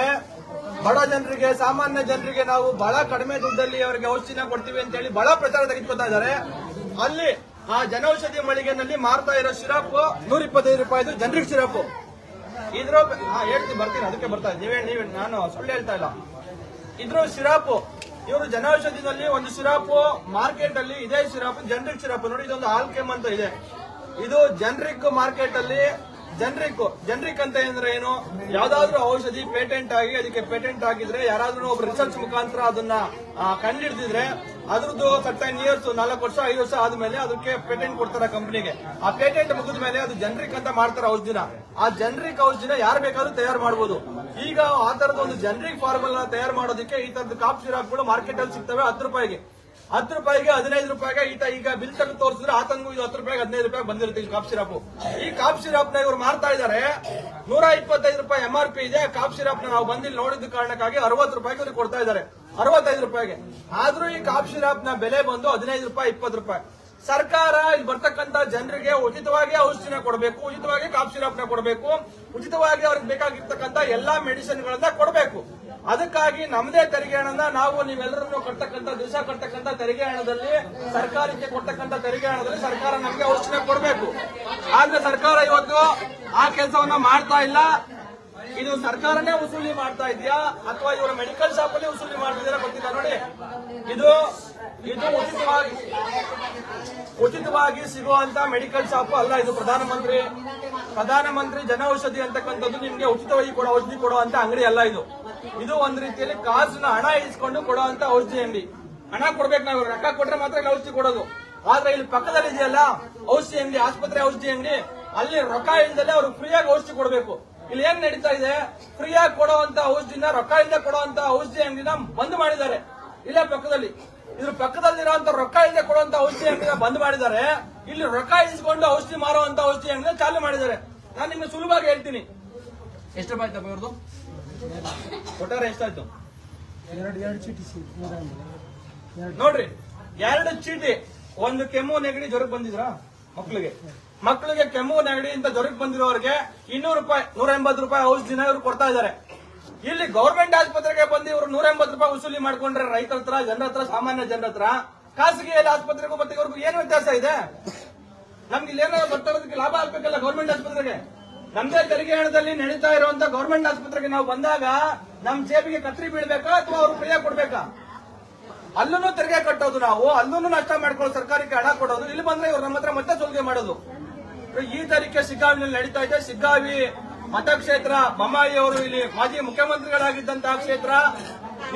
ಬಡ ಜನರಿಗೆ, ಸಾಮಾನ್ಯ ಜನರಿಗೆ ನಾವು ಬಹಳ ಕಡಿಮೆ ದುಡ್ಡಲ್ಲಿ ಅವರಿಗೆ ಔಷಧಿನ ಕೊಡ್ತೀವಿ ಅಂತ ಹೇಳಿ ಬಹಳ ಪ್ರಚಾರ ತೆಗೆದುಕೊತಾ ಇದ್ದಾರೆ. ಅಲ್ಲಿ ಆ ಜನೌಷಧಿ ಮಳಿಗೆನಲ್ಲಿ ಮಾರ್ತಾ ಇರೋ ಸಿರಪ್ 125 ರೂಪಾಯಿದು ಜನರಿಕ್ ಸಿರಪ್. ಇದ್ರ ಹೇಳ್ತೀನಿ, ಬರ್ತೀನಿ, ಅದಕ್ಕೆ ಬರ್ತಾ ನೀವೇ ನಾನು ಸುಳ್ಳು ಹೇಳ್ತಾ ಇಲ್ಲ. ಇದ್ರ ಸಿರಪ್ ಇವರು ಜನೌಷಧಿನಲ್ಲಿ ಒಂದು ಸಿರಪ್ ಮಾರ್ಕೆಟ್ ಅಲ್ಲಿ ಇದೇ ಸಿರಪ್ ಜನರಿಕ್ ಸಿರಪ್ ನೋಡಿ, ಇದೊಂದು ಆಲ್ಕೆಮ್ ಅಂತ ಇದೆ. ಇದು ಜನರಿಕ್ ಮಾರ್ಕೆಟ್ ಅಲ್ಲಿ ಜನರಿಕ್ ಅಂತ ಅಂದ್ರೆ ಏನು? ಯಾವ್ದಾದ್ರು ಔಷಧಿ ಪೇಟೆಂಟ್ ಆಗಿ ಅದಕ್ಕೆ ಪೇಟೆಂಟ್ ಆಗಿದ್ರೆ ಯಾರಾದ್ರೂ ಒಬ್ರು ರಿಸರ್ಚ್ ಮುಖಾಂತರ ಅದನ್ನ ಕಂಡುಹಿಡಿದಿದ್ರೆ ಅದ್ರದ್ದು ಸರ್ಟೈನ್ ಇಯರ್ಸ್ 4 ವರ್ಷ 5 ವರ್ಷ ಆದ್ಮೇಲೆ ಅದಕ್ಕೆ ಪೇಟೆಂಟ್ ಕೊಡ್ತಾರೆ ಕಂಪನಿಗೆ. ಆ ಪೇಟೆಂಟ್ ಮುಗಿದ ಮೇಲೆ ಅದು ಜನರಿಕ್ ಅಂತ ಮಾಡ್ತಾರೆ ಔಷಧಿನ. ಆ ಜನರಿಕ್ ಔಷಧಿನ ಯಾರು ಬೇಕಾದ್ರೂ ತಯಾರು ಮಾಡಬಹುದು. ಈಗ ಆ ತರದ ಒಂದು ಜನರಿಕ್ ಫಾರ್ಮುಲಾ ತಯಾರು ಮಾಡೋದಕ್ಕೆ ಈ ತರದ ಕಾಫ್ ಸಿರಪ್ಗಳು ಮಾರ್ಕೆಟ್ ಅಲ್ಲಿ ಸಿಗ್ತವೆ 10 ರೂಪಾಯಿಗೆ. 10 ರೂಪಾಯಿಗೆ 15 ರೂಪಾಯಿಗೆ ಈಗ ಬಿಲ್ ತೆಗೆದು ತೋರಿಸಿದ್ರೆ ಆತಂಗೂ ಇದು 10 ರೂಪಾಯಿಗೆ 15 ರೂಪಾಯಿ ಬಂದಿರುತ್ತೆ ಈ ಕಾಫ್ ಸಿರಪ್. ಈ ಕಾಫ್ ಸಿರಪ್ ನ ಇವರು ಮಾರ್ತಾ ಇದ್ದಾರೆ. 125 ರೂಪಾಯಿ MRP ಇದೆ. ಕಾಫ್ ಸಿರಪ್ ನ ನಾವು ಬಂದಿಲ್ಲಿ ನೋಡಿದ ಕಾರಣಕ್ಕಾಗಿ 60 ರೂಪಾಯಿಗೆ ಇವ್ರಿಗೆ ಕೊಡ್ತಾ ಇದ್ದಾರೆ, 65 ರೂಪಾಯಿಗೆ. ಆದ್ರೂ ಈ ಕಾಫ್ ಸಿರಪ್ ನ ಬೆಲೆ ಬಂದು 15 ರೂಪಾಯಿ 20 ರೂಪಾಯಿ. ಸರ್ಕಾರ ಇಲ್ಲಿ ಬರ್ತಕ್ಕಂತ ಜನರಿಗೆ ಉಚಿತವಾಗಿ ಔಷಧಿನ ಕೊಡಬೇಕು, ಉಚಿತವಾಗಿ ಕಾಫ್ ಸಿರಪ್ ನ ಕೊಡಬೇಕು, ಉಚಿತವಾಗಿ ಅವ್ರಿಗೆ ಬೇಕಾಗಿರ್ತಕ್ಕಂಥ ಎಲ್ಲಾ ಮೆಡಿಸಿನ್ ಗಳನ್ನ ಕೊಡಬೇಕು. ಅದಕ್ಕಾಗಿ ನಮ್ಮದೇ ತೆರಿಗೆ ಹಣನ ನಾವು ನೀವೆಲ್ಲರೂ ಕಟ್ಟತಕ್ಕಂಥ ದಿವಸ ಕಟ್ಟತಕ್ಕಂಥ ತೆರಿಗೆ ಹಣದಲ್ಲಿ, ಸರ್ಕಾರಕ್ಕೆ ಕೊಡ್ತಕ್ಕಂಥ ತೆರಿಗೆ ಹಣದಲ್ಲಿ ಸರ್ಕಾರ ನಮಗೆ ಔಷಧಿನ ಕೊಡಬೇಕು. ಆದ್ರೆ ಸರ್ಕಾರ ಇವತ್ತು ಆ ಕೆಲಸವನ್ನ ಮಾಡ್ತಾ ಇಲ್ಲ. ಇದು ಸರ್ಕಾರನೇ ವಸೂಲಿ ಮಾಡ್ತಾ ಇದೆಯಾ ಅಥವಾ ಇವರ ಮೆಡಿಕಲ್ ಶಾಪ್ ಅಲ್ಲಿ ವಸೂಲಿ ಮಾಡ್ತಿದ್ದೀರಾ ಗೊತ್ತಿಲ್ಲ. ನೋಡಿ, ಇದು ಉಚಿತವಾಗಿ ಸಿಗುವಂತ ಮೆಡಿಕಲ್ ಶಾಪ್ ಅಲ್ಲ. ಇದು ಪ್ರಧಾನಮಂತ್ರಿ ಜನೌಷಧಿ ಅಂತಕ್ಕಂಥದ್ದು ನಿಮ್ಗೆ ಉಚಿತವಾಗಿ ಔಷಧಿ ಕೊಡುವಂತ ಅಂಗಡಿ ಅಲ್ಲ. ಇದು ಒಂದ್ ರೀತಿಯಲ್ಲಿ ಕಾಸನ್ನ ಹಣ ಇಸ್ಕೊಂಡು ಕೊಡುವಂತ ಔಷಧಿ ಅಂಗಡಿ. ಹಣ ಕೊಡ್ಬೇಕು, ನಾವು ರೊಕ್ಕ ಕೊಟ್ರೆ ಮಾತ್ರ ಔಷಧಿ ಕೊಡೋದು. ಆದ್ರೆ ಇಲ್ಲಿ ಪಕ್ಕದಲ್ಲಿ ಇದೆಯಲ್ಲ ಔಷಧಿ ಅಂಗಡಿ, ಆಸ್ಪತ್ರೆ ಔಷಧಿ ಅಂಗಡಿ, ಅಲ್ಲಿ ರೊಕ್ಕ ಇಲ್ದಲೆ ಅವ್ರು ಫ್ರೀಯಾಗಿ ಔಷಧಿ ಕೊಡಬೇಕು. ಇಲ್ಲಿ ಏನ್ ನಡೀತಾ ಇದೆ? ಫ್ರೀಯಾಗಿ ಕೊಡುವಂತ ಔಷಧಿನ, ರೊಕ್ಕ ಇಲ್ಲದೆ ಕೊಡುವಂತ ಔಷಧಿ ಅಂಗಡಿನ ಬಂದ್ ಮಾಡಿದ್ದಾರೆ. ಇಲ್ಲೇ ಪಕ್ಕದಲ್ಲಿ, ಇದ್ರ ಪಕ್ಕದಲ್ಲಿರುವಂತ ರೊಕ್ಕ ಇಲ್ಲದೆ ಕೊಡುವಂತ ಔಷಧಿ ಅಂಗಡಿನ ಬಂದ್ ಮಾಡಿದ್ದಾರೆ. ಇಲ್ಲಿ ರೊಕ್ಕ ಇಸ್ಕೊಂಡು ಔಷಧಿ ಮಾರುವಂತ ಔಷಧಿ ಅಂಗಡಿನ ಚಾಲು ಮಾಡಿದ್ದಾರೆ. ನಾನು ನಿಮ್ಗೆ ಸುಲಭವಾಗಿ ಹೇಳ್ತೀನಿ, ಎಷ್ಟು ರೂಪಾಯಿ ಆಯ್ತಪ್ಪ ಇವ್ರದ್ದು? ಒಟ್ಟಾರೆ ಎಷ್ಟಾಯ್ತು ನೋಡ್ರಿ? 2 ಚೀಟಿ. ಒಂದು ಕೆಮ್ಮು ನೆಗಡಿ ಜ್ವರಕ್ಕೆ ಬಂದಿದ್ರಾ ಮಕ್ಕಳಿಗೆ ಕೆಮ್ಮು ನೆಗಡಿ ಅಂತ ಜ್ವರಕ್ಕೆ ಬಂದಿರೋರಿಗೆ 200 ರೂಪಾಯಿ 180 ರೂಪಾಯಿ ಔಷಧಿನ ಇವ್ರು ಕೊಡ್ತಾ ಇದ್ದಾರೆ. ಇಲ್ಲಿ ಗೌರ್ಮೆಂಟ್ ಆಸ್ಪತ್ರೆಗೆ ಬಂದು ಇವರು 180 ರೂಪಾಯಿ ವಸೂಲಿ ಮಾಡ್ಕೊಂಡ್ರೆ ರೈತರ ಹತ್ರ, ಜನರ ಹತ್ರ, ಸಾಮಾನ್ಯ ಜನರ ಹತ್ರ, ಖಾಸಗಿ ಆಸ್ಪತ್ರೆಗೂ ಮತ್ತೆ ಇವ್ರಿಗೂ ಏನು ವ್ಯತ್ಯಾಸ ಇದೆ? ನಮ್ಗೆ ಇಲ್ಲೇನೋ ಬರ್ತಾರೋದಕ್ಕೆ ಲಾಭ ಆಗ್ಬೇಕಲ್ಲ ಗೌರ್ಮೆಂಟ್ ಆಸ್ಪತ್ರೆಗೆ. ನಮ್ದೇ ತೆರಿಗೆ ಹಣದಲ್ಲಿ ನಡೀತಾ ಇರುವಂತ ಗೌರ್ಮೆಂಟ್ ಆಸ್ಪತ್ರೆಗೆ ನಾವು ಬಂದಾಗ ನಮ್ ಜೇಬಿಗೆ ಕತ್ರಿ ಬೀಳ್ಬೇಕಾ ಅಥವಾ ಅವ್ರು ಫ್ರೀಯಾಗಿ ಕೊಡ್ಬೇಕಾ? ಅಲ್ಲೂ ತೆರಿಗೆ ಕಟ್ಟೋದು, ನಾವು ಅಲ್ಲೂ ನಷ್ಟ ಮಾಡ್ಕೊಳ್ಳೋದು, ಸರ್ಕಾರಕ್ಕೆ ಹಣ ಕೊಡೋದು. ಇಲ್ಲಿ ಬಂದ್ರೆ ಇವ್ರು ನಮ್ಮ ಹತ್ರ ಮತ್ತೆ ಸುಲಿಗೆ ಮಾಡೋದು. ಈ ತರೀಕೆ ಶಿಗ್ಗಾವಿನಲ್ಲಿ ನಡೀತಾ ಇದೆ. ಶಿಗ್ಗಾವಿ ಮತಕ್ಷೇತ್ರ, ಬೊಮ್ಮಾಯಿ ಅವರು ಇಲ್ಲಿ ಮಾಜಿ ಮುಖ್ಯಮಂತ್ರಿಗಳಾಗಿದ್ದಂತಹ ಕ್ಷೇತ್ರ.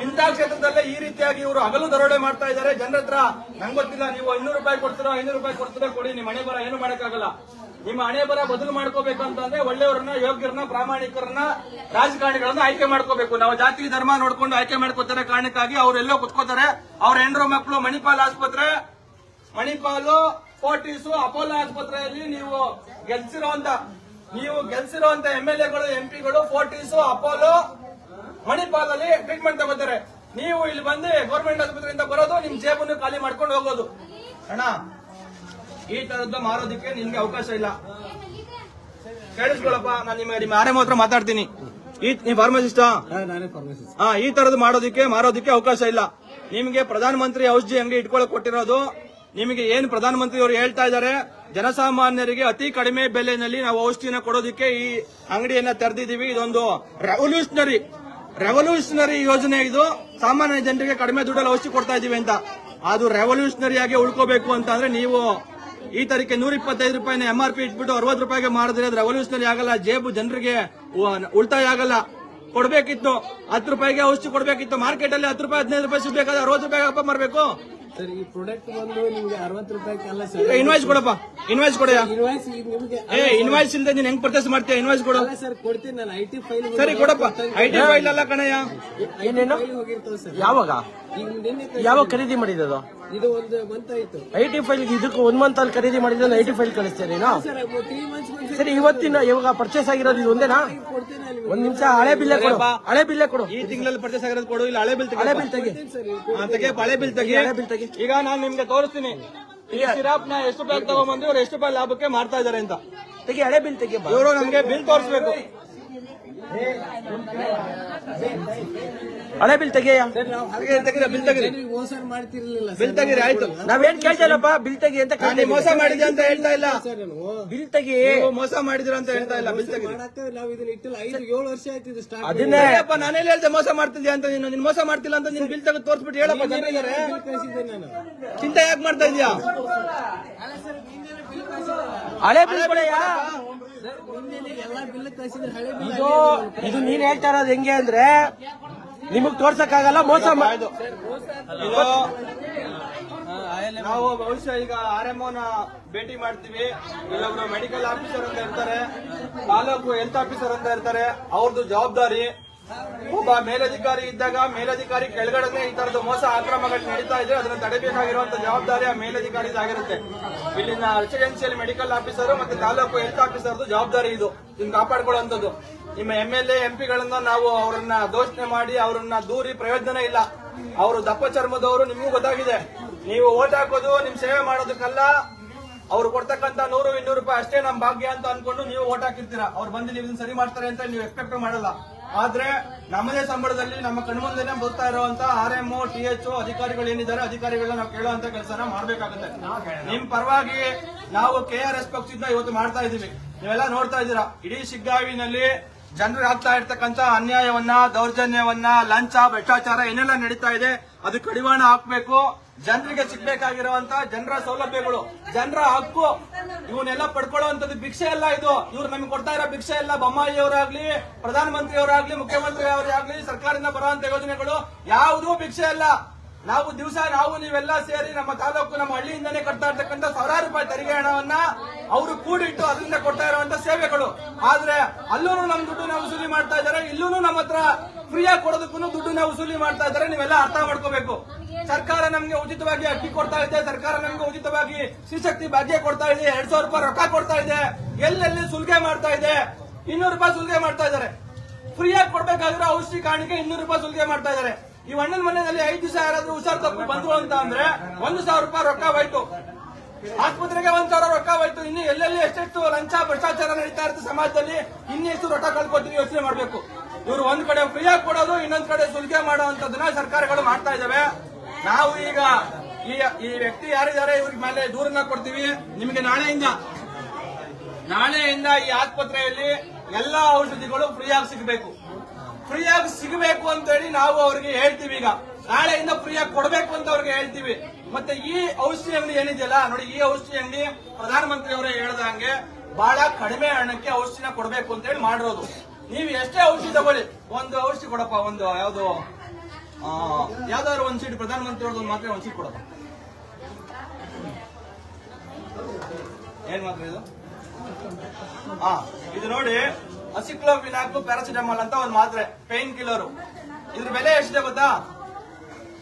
ಇಂಥ ಕ್ಷೇತ್ರದಲ್ಲೇ ಈ ರೀತಿಯಾಗಿ ಇವರು ಹಗಲು ದರೋಡೆ ಮಾಡ್ತಾ ಇದ್ದಾರೆ ಜನರ ಹತ್ರ. ನಂಗೆ ಗೊತ್ತಿಲ್ಲ, ನೀವು 200 ರೂಪಾಯಿ ಕೊಡ್ತೀರೋ 500 ರೂಪಾಯಿ ಕೊಡ್ತೀರೋ ಕೊಡಿ, ನಿಮ್ಮ ಹಣೆ ಬರ ಏನು ಮಾಡಕ್ಕಾಗಲ್ಲ. ನಿಮ್ಮ ಹಣೆ ಬರ ಬದಲು ಮಾಡ್ಕೋಬೇಕು ಅಂತಂದ್ರೆ ಒಳ್ಳೆಯವರನ್ನ, ಯೋಗ್ಯರನ್ನ, ಪ್ರಾಮಾಣಿಕರನ್ನ, ರಾಜಕಾರಣಿಗಳನ್ನ ಆಯ್ಕೆ ಮಾಡ್ಕೋಬೇಕು. ನಾವು ಜಾತಿ ಧರ್ಮ ನೋಡ್ಕೊಂಡು ಆಯ್ಕೆ ಮಾಡ್ಕೋತಾರೆ ಕಾರಣಕ್ಕಾಗಿ ಅವರೆಲ್ಲೋ ಕುತ್ಕೋತಾರೆ. ಅವ್ರ ಹೆಂಡ್ರು ಮಕ್ಕಳು ಮಣಿಪಾಲ್ ಆಸ್ಪತ್ರೆ, ಮಣಿಪಾಲು, ಫೋರ್ಟಿಸ್, ಅಪೋಲೋ ಆಸ್ಪತ್ರೆಯಲ್ಲಿ ನೀವು ಗೆಲ್ಸಿರುವಂತ MLAಗಳು, MP ಗಳು ಫೋರ್ಟಿಸ್, ಅಪೋಲೋ, ಮಣಿಪಾಲ್ ಅಲ್ಲಿ ಟ್ರೀಟ್ಮೆಂಟ್ ತಗೋತಾರೆ. ನೀವು ಇಲ್ಲಿ ಬಂದು ಗೌರ್ಮೆಂಟ್ ಆಸ್ಪತ್ರೆಯಿಂದ ಬರೋದು, ನಿಮ್ ಜೇಬನ್ನು ಖಾಲಿ ಮಾಡ್ಕೊಂಡು ಹೋಗೋದು. ಅಣ್ಣ, ಈ ತರದ್ದು ಮಾರೋದಕ್ಕೆ ನಿಮ್ಗೆ ಅವಕಾಶ ಇಲ್ಲ. ಕೇಳಿಸ್ಕೊಳಪ್ಪ, ನಾನು ನಿಮ್ಮ ಆರ್ಎಂ ಹತ್ರ ಮಾತಾಡ್ತೀನಿ. ನೀವು ಫಾರ್ಮಸಿಸ್ಟ್? ಈ ತರದ್ದು ಮಾರೋದಕ್ಕೆ ಅವಕಾಶ ಇಲ್ಲ. ನಿಮ್ಗೆ ಪ್ರಧಾನಮಂತ್ರಿ ಔಷಧಿ ಅಂಗಡಿ ಇಟ್ಕೊಳಕ್ ಕೊಟ್ಟಿರೋದು. ನಿಮಗೆ ಏನು ಪ್ರಧಾನಮಂತ್ರಿ ಅವರು ಹೇಳ್ತಾ ಇದ್ದಾರೆ, ಜನಸಾಮಾನ್ಯರಿಗೆ ಅತಿ ಕಡಿಮೆ ಬೆಲೆಯಲ್ಲಿ ನಾವು ಔಷಧಿನ ಕೊಡೋದಕ್ಕೆ ಈ ಅಂಗಡಿಯನ್ನ ತೆರೆದಿದ್ದೀವಿ. ಇದೊಂದು ರೆವಲ್ಯೂಷನರಿ ಯೋಜನೆ. ಇದು ಸಾಮಾನ್ಯ ಜನರಿಗೆ ಕಡಿಮೆ ದುಡ್ಡಲ್ಲಿ ಔಷಧಿ ಕೊಡ್ತಾ ಇದೀವಿ ಅಂತ. ಅದು ರೆವಲ್ಯೂಷನರಿ ಆಗಿ ಉಳ್ಕೋಬೇಕು ಅಂತ ಅಂದ್ರೆ ನೀವು ಈ ತರೀಕೆ 125 ರೂಪಾಯಿನ MRP ಇಟ್ಬಿಟ್ಟು 60 ರೂಪಾಯಿಗೆ ಮಾಡಿದ್ರೆ ಅದು ರೆವಲ್ಯೂಷನರಿ ಆಗಲ್ಲ. ಜೇಬು ಜನರಿಗೆ ಉಳಿತಾಯ ಆಗಲ್ಲ. ಕೊಡ್ಬೇಕಿತ್ತು 10 ರೂಪಾಯಿಗೆ ಔಷಧಿ ಕೊಡ್ಬೇಕಿತ್ತು. ಮಾರ್ಕೆಟ್ ಅಲ್ಲಿ 10 ರೂಪಾಯಿ 15 ರೂಪಾಯಿ ಸಿಗಬೇಕಾದ್ರೆ 60 ರೂಪಾಯಿ ಹಬ್ಬ ಮಾಡಬೇಕು. ಸರ್ ಈ ಪ್ರಾಡಕ್ಟ್ ಬಂದು ನಿಮ್ಗೆ 60 ರೂಪಾಯಿ ಅಲ್ಲ ಸರ್. ಇನ್ವಾಯ್ಸ್ ಕೊಡಪ್ಪ, ಇನ್ವಾಯ್ಸ್ ಕೊಡ. ಇನ್ವಾಯ್ಸ್ ನಿಮ್ಗೆ ಇನ್ವಾಯ್ಸ್ ಇಲ್ಲದೆ ನೀನ್ ಹೆಂಗ್ ಪರ್ಚೇಸ್ ಮಾಡ್ತೀಯ? ಇನ್ವಾಯ್ಸ್ ಕೊಡು. ಸರ್ ಕೊಡ್ತೀನಿ ನಾನು. ಐಟಿ ಫೈಲ್ ಸರಿ ಕೊಡಪ್ಪ. ಐಟಿ ಫೈಲ್ ಅಲ್ಲ ಕಣಯ್ಯ. ಏನೇನು ಹೋಗಿರ್ತಾವ ಸರ್. ಯಾವಾಗ ಈಗ ನಿನ್ನೆ ಯಾವಾಗ ಖರೀದಿ ಮಾಡಿದ್ದು? ಇದು ಒಂದು ಮಂತ್ ಆಯ್ತು. ಐಟಿ ಫೈಲ್ ಇದಕ್ಕೆ 1 ಮಂತ್ ಅಲ್ಲಿ ಖರೀದಿ ಮಾಡಿದ್ರೆ ಐಟಿ ಫೈಲ್ ಕಳಿಸ್ತೇನೆ ನಾ. ಸರ್ 3 ಮಂತ್ಸ್ ಸರಿ, ಇವತ್ತಿನ ಇವಾಗ ಪರ್ಚೇಸ್ ಆಗಿರೋದು ಇದು ಒಂದೇನಾ? ಕೊಡ್ತೀನಿ ನಿಮ್ಗೆ. ಒಂದ್ ನಿಮಿಷ, ಹಳೆ ಬಿಲ್ಲೆ ಕೊಡು, ಹಳೆ ಬಿಲ್ಲೆ ಕೊಡು. ಈ ತಿಂಗಳಲ್ಲಿ ಪರ್ಚೇಸ್ ಆಗಿರೋದು ಕೊಡು. ಇಲ್ಲ ಹಳೆ ಬಿಲ್ ಹಳೆ ಬಿಲ್ ತೆಗಿ, ತೆಗೆ, ಹಳೆ ಬಿಲ್ ತೆಗಿ. ಹಳೆ ಬಿಲ್ ತೆಗಿ. ಈಗ ನಾನು ನಿಮ್ಗೆ ತೋರಿಸ್ತೀನಿ ಈ ಸಿರಾಪ್ ನ ಎಷ್ಟು ರೂಪಾಯಿ ತಗೊಂಡ್ಬಂದು ಇವ್ರು ಎಷ್ಟು ರೂಪಾಯಿ ಲಾಭಕ್ಕೆ ಮಾಡ್ತಾ ಇದಾರೆ ಅಂತ. ತೆಗಿ, ಹಳೆ ಬಿಲ್ ತೆಗಿ. ಇವರು ನಮ್ಗೆ ಬಿಲ್ ತೋರಿಸ್ಬೇಕು. ಹಳೆ ಬಿಲ್ ತೆಗಿಯ. ಬಿಲ್ ತೆಗಿರಿ, ಮೋಸ ಮಾಡ್ತಿರ್ಲಿಲ್ಲ ಬಿಲ್ ತೆಗಿರಿ. ಆಯ್ತು, ನಾವೇನ್ ಕೇಳ್ತಿಲ್ಲಪ್ಪ, ಬಿಲ್ ತೆಗಿ ಅಂತ ನೀವು ಮೋಸ ಮಾಡಿದ್ರಿ ಅಂತ ಹೇಳ್ತಾ ಇಲ್ಲ. ಸರ್. ನಾವು ಬಿಲ್ ತೆಗಿ. ನೀವು ಮೋಸ ಮಾಡಿದ್ರ ಅಂತ ಹೇಳ್ತಾ ಇಲ್ಲ. ಬಿಲ್ ತೆಗಿರಿ. ಮಾಡಕ್ಕೆ ನಾವು ಇದನ್ನ ಇಟ್ಟಿಲ್ಲ. 5-7 ವರ್ಷ ಆಯ್ತು ಇದು ಸ್ಟಾರ್ಟ್. ಅದನ್ನೇ ಅಪ್ಪ ನಾನೇಲಿ ಹೇಳ್ದೆ ಮೋಸ ಮಾಡ್ತಿದ್ಯಾ ಅಂತ. ನೀನು ಮೋಸ ಮಾಡ್ತಿಲ್ಲ ಅಂತ ನೀನು ಬಿಲ್ ತೆಗೆದು ತೋರಿಸ್ಬಿಟ್ಟು ಹೇಳಪ್ಪ ಜನರಿದ್ದಾರೆ. ಕಳಿಸಿದ್ದೆ ನಾನು. ಚಿಂತೆ ಯಾಕೆ ಮಾಡ್ತಾ ಇದೀಯಾ? ಹಳೆ ಬಿಲ್ ಕೊಡೆಯ. ಸರ್ ಮುಂದೆ ಎಲ್ಲಾ ಬಿಲ್ ಕಳಿಸಿದ್ರೆ ಹಳೆ ಬಿಲ್ ಇದು ನೀನ್ ಹೇಳ್ತಾ ಇರೋದು ಹೆಂಗೆ ಅಂದ್ರೆ ನಿಮಗ್ ತೋರ್ಸಕ್ಕಾಗಲ್ಲ, ಮೋಸ ಇದು ನಾವು ಬಹುಶಃ ಈಗ RMO ನ ಭೇಟಿ ಮಾಡ್ತೀವಿ. ಇಲ್ಲೊಬ್ರು ಮೆಡಿಕಲ್ ಆಫೀಸರ್ ಅಂತ ಇರ್ತಾರೆ, ತಾಲೂಕು ಹೆಲ್ತ್ ಆಫೀಸರ್ ಅಂತ ಇರ್ತಾರೆ. ಅವ್ರದ್ದು ಜವಾಬ್ದಾರಿ. ಒಬ್ಬ ಮೇಲಧಿಕಾರಿ ಇದ್ದಾಗ ಮೇಲಧಿಕಾರಿ ಕೆಳಗಡೆ ಈ ತರದ ಮೋಸ ಆಕ್ರಮಗಳು ನಡೀತಾ ಇದ್ರೆ ಅದನ್ನ ತಡೆಬೇಕಾಗಿರುವಂತ ಜವಾಬ್ದಾರಿ ಆ ಮೇಲಧಿಕಾರಿದಾಗಿರುತ್ತೆ. ಇಲ್ಲಿನ ರೆಸಿಡೆನ್ಸಿಯಲ್ ಮೆಡಿಕಲ್ ಆಫೀಸರ್ ಮತ್ತೆ ತಾಲೂಕು ಹೆಲ್ತ್ ಆಫೀಸರ್ದು ಜವಾಬ್ದಾರಿ ಇದು, ಇದನ್ನ ಕಾಪಾಡ್ಕೊಳ್ಳುವಂಥದ್ದು. ನಿಮ್ಮ MLA MP ಗಳನ್ನ ನಾವು ಅವರನ್ನ ದೋಷಣೆ ಮಾಡಿ ಅವರನ್ನ ದೂರಿ ಪ್ರಯೋಜನ ಇಲ್ಲ. ಅವರು ದಪ್ಪ ಚರ್ಮದವರು, ನಿಮಗೂ ಗೊತ್ತಾಗಿದೆ. ನೀವು ಓಟ್ ಹಾಕೋದು ನಿಮ್ ಸೇವೆ ಮಾಡೋದಕ್ಕಲ್ಲ. ಅವ್ರು ಕೊಡ್ತಕ್ಕಂತ 100-200 ರೂಪಾಯಿ ಅಷ್ಟೇ ನಮ್ ಭಾಗ್ಯ ಅಂತ ಅನ್ಕೊಂಡು ನೀವು ಓಟ್ ಹಾಕಿರ್ತೀರಾ. ಅವ್ರು ಬಂದು ನೀವು ಇದನ್ನ ಸರಿ ಮಾಡ್ತಾರೆ ಅಂತ ನೀವು ಎಕ್ಸ್ಪೆಕ್ಟ್ ಮಾಡಲ್ಲ. ಆದ್ರೆ ನಮ್ಮದೇ ಸಂಬಳದಲ್ಲಿ ನಮ್ಮ ಕಣ್ಮುಂದೆನೆ ಬರ್ತಾ ಇರುವಂತ RMO THO ಅಧಿಕಾರಿಗಳು ಏನಿದ್ದಾರೆ, ಅಧಿಕಾರಿಗಳನ್ನ ನಾವು ಕೇಳುವಂತ ಕೆಲಸನ ಮಾಡ್ಬೇಕಾಗುತ್ತೆ. ನಿಮ್ ಪರವಾಗಿ ನಾವು KRS ಪಕ್ಷದಿಂದ ಇವತ್ತು ಮಾಡ್ತಾ ಇದೀವಿ. ನೀವೆಲ್ಲ ನೋಡ್ತಾ ಇದ್ದೀರಾ, ಇಡೀ ಶಿಗ್ಗಾವಿನಲ್ಲಿ ಜನರಿಗೆ ಆಗ್ತಾ ಇರ್ತಕ್ಕಂಥ ಅನ್ಯಾಯವನ್ನ, ದೌರ್ಜನ್ಯವನ್ನ, ಲಂಚ, ಭ್ರಷ್ಟಾಚಾರ ಏನೆಲ್ಲ ನಡೀತಾ ಇದೆ ಅದು ಕಡಿವಾಣ ಹಾಕ್ಬೇಕು. ಜನರಿಗೆ ಸಿಗ್ಬೇಕಾಗಿರುವಂತ ಜನರ ಸೌಲಭ್ಯಗಳು, ಜನರ ಹಕ್ಕು, ಇವನ್ನೆಲ್ಲ ಪಡ್ಕೊಳ್ಳುವಂತದ್ದು ಭಿಕ್ಷೆ ಅಲ್ಲ. ಇದು ಇವ್ರು ನಮ್ಗೆ ಕೊಡ್ತಾ ಇರೋ ಭಿಕ್ಷೆ ಅಲ್ಲ. ಬೊಮ್ಮಾಯಿಯವರಾಗ್ಲಿ, ಪ್ರಧಾನಮಂತ್ರಿ ಅವರಾಗ್ಲಿ, ಮುಖ್ಯಮಂತ್ರಿ ಅವರಾಗ್ಲಿ, ಸರ್ಕಾರದಿಂದ ಬರುವಂತ ಯೋಜನೆಗಳು ಯಾವುದೂ ಭಿಕ್ಷೆ ಅಲ್ಲ. ನಾವು ದಿವಸ ನೀವೆಲ್ಲ ಸೇರಿ ನಮ್ಮ ತಾಲೂಕು, ನಮ್ಮ ಹಳ್ಳಿಯಿಂದನೇ ಕಟ್ತಾ ಇರ್ತಕ್ಕಂಥ ಸಾವಿರಾರು ರೂಪಾಯಿ ತೆರಿಗೆ ಹಣವನ್ನ ಅವರು ಕೂಡಿಟ್ಟು ಅದರಿಂದ ಕೊಡ್ತಾ ಇರುವಂತ ಸೇವೆಗಳು. ಆದ್ರೆ ಅಲ್ಲೂ ನಮ್ ದುಡ್ಡನ್ನ ವಸೂಲಿ ಮಾಡ್ತಾ ಇದ್ದಾರೆ, ಇಲ್ಲೂ ನಮ್ಮ ಹತ್ರ ಫ್ರೀಯಾಗಿ ಕೊಡೋದಕ್ಕೂ ದುಡ್ಡನ್ನ ವಸೂಲಿ ಮಾಡ್ತಾ ಇದ್ದಾರೆ. ನೀವೆಲ್ಲ ಅರ್ಥ ಮಾಡ್ಕೋಬೇಕು. ಸರ್ಕಾರ ನಮ್ಗೆ ಉಚಿತವಾಗಿ ಅಕ್ಕಿ ಕೊಡ್ತಾ ಇದೆ, ಸರ್ಕಾರ ನಮ್ಗೆ ಉಚಿತವಾಗಿ ಸ್ತ್ರೀಶಕ್ತಿ ಭಾಗ್ಯ ಕೊಡ್ತಾ ಇದೆ, 2000 ರೂಪಾಯಿ ರೊಕ್ಕ ಕೊಡ್ತಾ ಇದೆ. ಎಲ್ಲೆಲ್ಲಿ ಸುಲಿಗೆ ಮಾಡ್ತಾ ಇದೆ, 200 ರೂಪಾಯಿ ಸುಲಿಗೆ ಮಾಡ್ತಾ ಇದ್ದಾರೆ. ಫ್ರೀಯಾಗಿ ಕೊಡ್ಬೇಕಾಗಿರೋ ಔಷಧಿ ಕಾಣಿಕೆ 200 ರೂಪಾಯಿ ಸುಲಿಗೆ ಮಾಡ್ತಾ ಇದ್ದಾರೆ. ಈ ಅಣ್ಣನ ಮನೆಯಲ್ಲಿ 5 ದಿವಸ ಯಾರಾದ್ರೂ ಹುಷಾರ್ ತಪ್ಪು ಬಂದ್ರು ಅಂತ ಅಂದ್ರೆ 1,000 ರೂಪಾಯಿ ರೊಕ್ಕ ಹೋಯ್ತು. ಆಸ್ಪತ್ರೆಗೆ 1,000 ರೊಕ್ಕ ಹೋಯ್ತು. ಇನ್ನು ಎಲ್ಲೆಲ್ಲಿ ಎಷ್ಟೆಷ್ಟು ಲಂಚ ಭ್ರಷ್ಟಾಚಾರ ನಡೀತಾ ಇರುತ್ತೆ ಸಮಾಜದಲ್ಲಿ, ಇನ್ನೆಷ್ಟು ರೊಕ್ಕ ಕಳ್ಕೊತೀವಿ ಯೋಚನೆ ಮಾಡ್ಬೇಕು. ಇವರು ಒಂದ್ ಕಡೆ ಫ್ರೀಯಾಗಿ ಕೊಡೋದು, ಇನ್ನೊಂದ್ ಕಡೆ ಸುಲಿಗೆ ಮಾಡುವಂತದನ್ನ ಸರ್ಕಾರಗಳು ಮಾಡ್ತಾ ಇದಾವೆ. ನಾವು ಈಗ ಈ ವ್ಯಕ್ತಿ ಯಾರಿದ್ದಾರೆ ಇವ್ರ ಮೇಲೆ ದೂರನ್ನ ಕೊಡ್ತೀವಿ. ನಿಮಗೆ ನಾಳೆಯಿಂದ ಈ ಆಸ್ಪತ್ರೆಯಲ್ಲಿ ಎಲ್ಲಾ ಔಷಧಿಗಳು ಫ್ರೀಯಾಗಿ ಸಿಗಬೇಕು. ಫ್ರೀಯಾಗಿ ಸಿಗಬೇಕು ಅಂತ ಹೇಳಿ ನಾವು ಅವ್ರಿಗೆ ಹೇಳ್ತೀವಿ. ಈಗ ನಾಳೆಯಿಂದ ಫ್ರೀಯಾಗಿ ಕೊಡಬೇಕು ಅಂತ ಅವ್ರಿಗೆ ಹೇಳ್ತೀವಿ. ಮತ್ತೆ ಈ ಔಷಧಿ ಅಂಗಡಿ ಏನಿದೆಯಲ್ಲ ನೋಡಿ, ಈ ಔಷಧಿ ಅಂಗಡಿ ಪ್ರಧಾನಮಂತ್ರಿ ಅವರೇ ಹೇಳ್ದಂಗೆ ಬಹಳ ಕಡಿಮೆ ಹಣಕ್ಕೆ ಔಷಧಿನ ಕೊಡಬೇಕು ಅಂತ ಹೇಳಿ ಮಾಡಿರೋದು. ನೀವು ಎಷ್ಟೇ ಔಷಧಿ ತಗೊಳ್ಳಿ, ಒಂದು ಔಷಧಿ ಕೊಡಪ್ಪ, ಒಂದು ಯಾವ್ದಾದ್ರು ಒಂದ್ ಸೀಟ್ ಪ್ರಧಾನಮಂತ್ರಿ ಅವ್ರದ್ದು ಮಾತ್ರ ಒಂದ್ ಸೀಟ್ ಕೊಡಪ್ಪ. ಏನ್ ಮಾತ್ರ ಇದು? ಇದು ನೋಡಿ, ಅಸಿಕ್ಲೋಫಿನಾಕ್ ಪ್ಯಾರಾಸಿಟಮಾಲ್ ಅಂತ ಒಂದು ಮಾತ್ರೆ, ಪೇನ್ ಕಿಲ್ಲರ್. ಇದ್ರ ಬೆಲೆ ಎಷ್ಟಿದೆ ಗೊತ್ತಾ?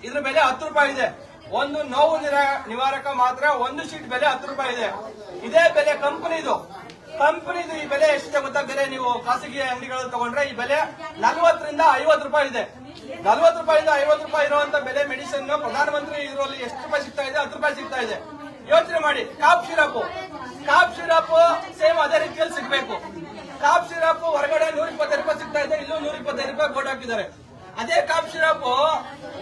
ಇದ್ರ ಬೆಲೆ 10 ರೂಪಾಯಿ ಇದೆ. ಒಂದು ನೋವು ನಿವಾರಕ ಮಾತ್ರ ಒಂದು ಶೀಟ್ ಬೆಲೆ 10 ರೂಪಾಯಿ ಇದೆ. ಇದೇ ಬೆಲೆ ಕಂಪನಿದು ಈ ಬೆಲೆ ಎಷ್ಟಿದೆ ಗೊತ್ತಾ? ಬೆಲೆ ನೀವು ಖಾಸಗಿ ಅಂಗಡಿಗಳಲ್ಲಿ ತಗೊಂಡ್ರೆ ಈ ಬೆಲೆ 40 ರಿಂದ 50 ರೂಪಾಯಿ ಇದೆ. 40 ರೂಪಾಯಿಂದ 50 ರೂಪಾಯಿ ಇರುವಂತ ಬೆಲೆ ಮೆಡಿಸಿನ್ ಪ್ರಧಾನಮಂತ್ರಿ ಇದರಲ್ಲಿ ಎಷ್ಟು ರೂಪಾಯಿ ಸಿಗ್ತಾ ಇದೆ? 10 ರೂಪಾಯಿ ಸಿಗ್ತಾ ಇದೆ. ಯೋಚನೆ ಮಾಡಿ. ಕಾಫ್ ಸಿರಪ್ ಸೇಮ್ ಅದೇ ರೀತಿಯಲ್ಲಿ ಸಿಗ್ಬೇಕು. ಕಾಫ್ ಸಿರಪ್ ಹೊರಗಡೆ 125 ರೂಪಾಯಿ ಸಿಗ್ತಾ ಇದೆ, ಇಲ್ಲೂ 125 ರೂಪಾಯಿ ಬೋರ್ಡ್ ಹಾಕಿದ್ದಾರೆ. ಅದೇ ಕಾಫ್ ಸಿರಪ್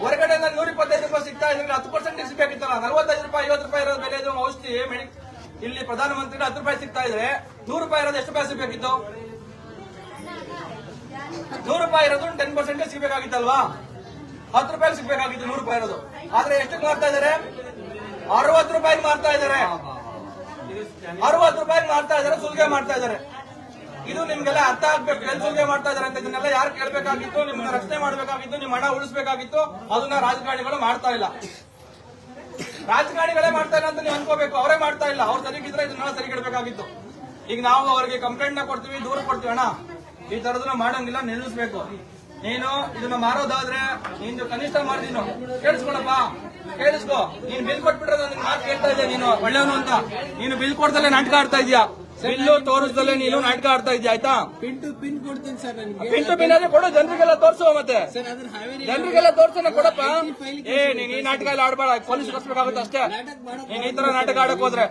ಹೊರಗಡೆ 125 ರೂಪಾಯಿ ಸಿಗ್ತಾ ಇದ್ರೆ 10% ಸಿಗ್ಬೇಕಿತ್ತಲ್ಲ. 45 ರೂಪಾಯಿ 50 ರೂಪಾಯಿ ಇರೋದು ಬೆಲೆ ಔಷಧಿ ಇಲ್ಲಿ ಪ್ರಧಾನಮಂತ್ರಿ 10 ರೂಪಾಯಿ ಸಿಗ್ತಾ ಇದ್ರೆ 100 ರೂಪಾಯಿ ಇರೋದು ಎಷ್ಟು ರೂಪಾಯಿ ಸಿಗ್ಬೇಕಿತ್ತು? 100 ರೂಪಾಯಿ ಇರೋದು 10% ಸಿಗ್ಬೇಕಾಗಿತ್ತಲ್ವಾ? 10 ರೂಪಾಯಿ ಸಿಗ್ಬೇಕಾಗಿತ್ತು 100 ರೂಪಾಯಿ ಇರೋದು. ಆದ್ರೆ ಎಷ್ಟಕ್ಕೆ ಮಾರ್ತಾ ಇದಾರೆ? 60 ರೂಪಾಯಿ ಮಾರ್ತಾ ಇದಾರೆ. 60 ರೂಪಾಯಿ ಮಾರ್ತಾ ಇದಾರೆ, ಸುಲಿಗೆ ಮಾಡ್ತಾ ಇದಾರೆ. ಇದು ನಿಮ್ಗೆಲ್ಲ ಅರ್ಥ ಆಗ್ಬೇಕು. ಎಲ್ಲಿ ಸುಲಿಗೆ ಮಾಡ್ತಾ ಇದಾರೆ ಅಂತ ಇದನ್ನೆಲ್ಲ ಯಾರು ಕೇಳಬೇಕಾಗಿತ್ತು? ನಿಮ್ಮನ್ನ ರಕ್ಷಣೆ ಮಾಡಬೇಕಾಗಿತ್ತು, ನಿಮ್ಮ ಹಣ ಉಳಿಸಬೇಕಾಗಿತ್ತು. ಅದನ್ನ ರಾಜಕಾರಣಿಗಳು ಮಾಡ್ತಾ ಇಲ್ಲ. ರಾಜಕಾರಣಿಗಳೇ ಮಾಡ್ತಾ ಇಲ್ಲ ಅಂತ ನೀವು ಅನ್ಕೋಬೇಕು. ಅವರೇ ಮಾಡ್ತಾ ಇಲ್ಲ. ಅವ್ರು ಸರಿಗಿದ್ರೆ ಇದನ್ನ ಸರಿಗಿಡಬೇಕಾಗಿತ್ತು. ಈಗ ನಾವು ಅವ್ರಿಗೆ ಕಂಪ್ಲೇಂಟ್ ನ ಕೊಡ್ತೀವಿ, ದೂರ ಕೊಡ್ತೀವಿ. ಅಣ್ಣ ಈ ತರದನ್ನ ಮಾಡಂಗಿಲ್ಲ, ನಿಲ್ಲಿಸ್ಬೇಕು. ನೀನು ಇದನ್ನ ಮಾರೋದಾದ್ರೆ ನೀನು ಕನಿಷ್ಠ ಮಾಡ್ದೀನು ಕೇಳಿಸ್ಕೊಳಪ್ಪ, ಕೇಳಿಸ್ಕೊ. ನೀನ್ ಬಿಲ್ ಕೊಟ್ಬಿಟ್ರೆ ನನಗೆ ಮಾತು ಕೇಳ್ತಾ ಇದ್ಯಾ ನೀನು ಒಳ್ಳೆಯವನು ಅಂತ. ನೀನು ಬಿಲ್ ಕೊಡ್ದಲ್ಲೇ ನಾಟಕ ಆಡ್ತಾ ಇದೀಯಾ, ಬಿಲ್ಲು ತೋರಿಸ್ದಲ್ಲೇ ನೀನು ನಾಟಕ ಆಡ್ತಾ ಇದೀಯ. ಆಯ್ತಾ? ಪಿನ್ ಟು ಪಿನ್ ಕೊಡ್ತೀನಿ ಸರ್ ನನಗೆ. ಪಿನ್ ಟು ಪಿನ್ ಆದ್ರೆ ಕೊಡು, ಜನರಿಗೆಲ್ಲ ತೋರಿಸುವ. ಮತ್ತೆ ಸರ್ ಅದನ್ನ ಹಾವೇರಿ ಜನರಿಗೆಲ್ಲ ತೋರ್ಸೋಣ ಕೊಡಪ್ಪ. ನೀನ್ ಈ ನಾಟಕ ಎಲ್ಲ ಆಡ್ಬೇಡ, ಪೊಲೀಸ್ ಕಳಿಸ್ಬೇಕಾಗುತ್ತೆ ಅಷ್ಟೇ. ನೀನ್ ಈ ತರ ನಾಟಕ ಆಡಕ್ ಹೋದ್ರೆ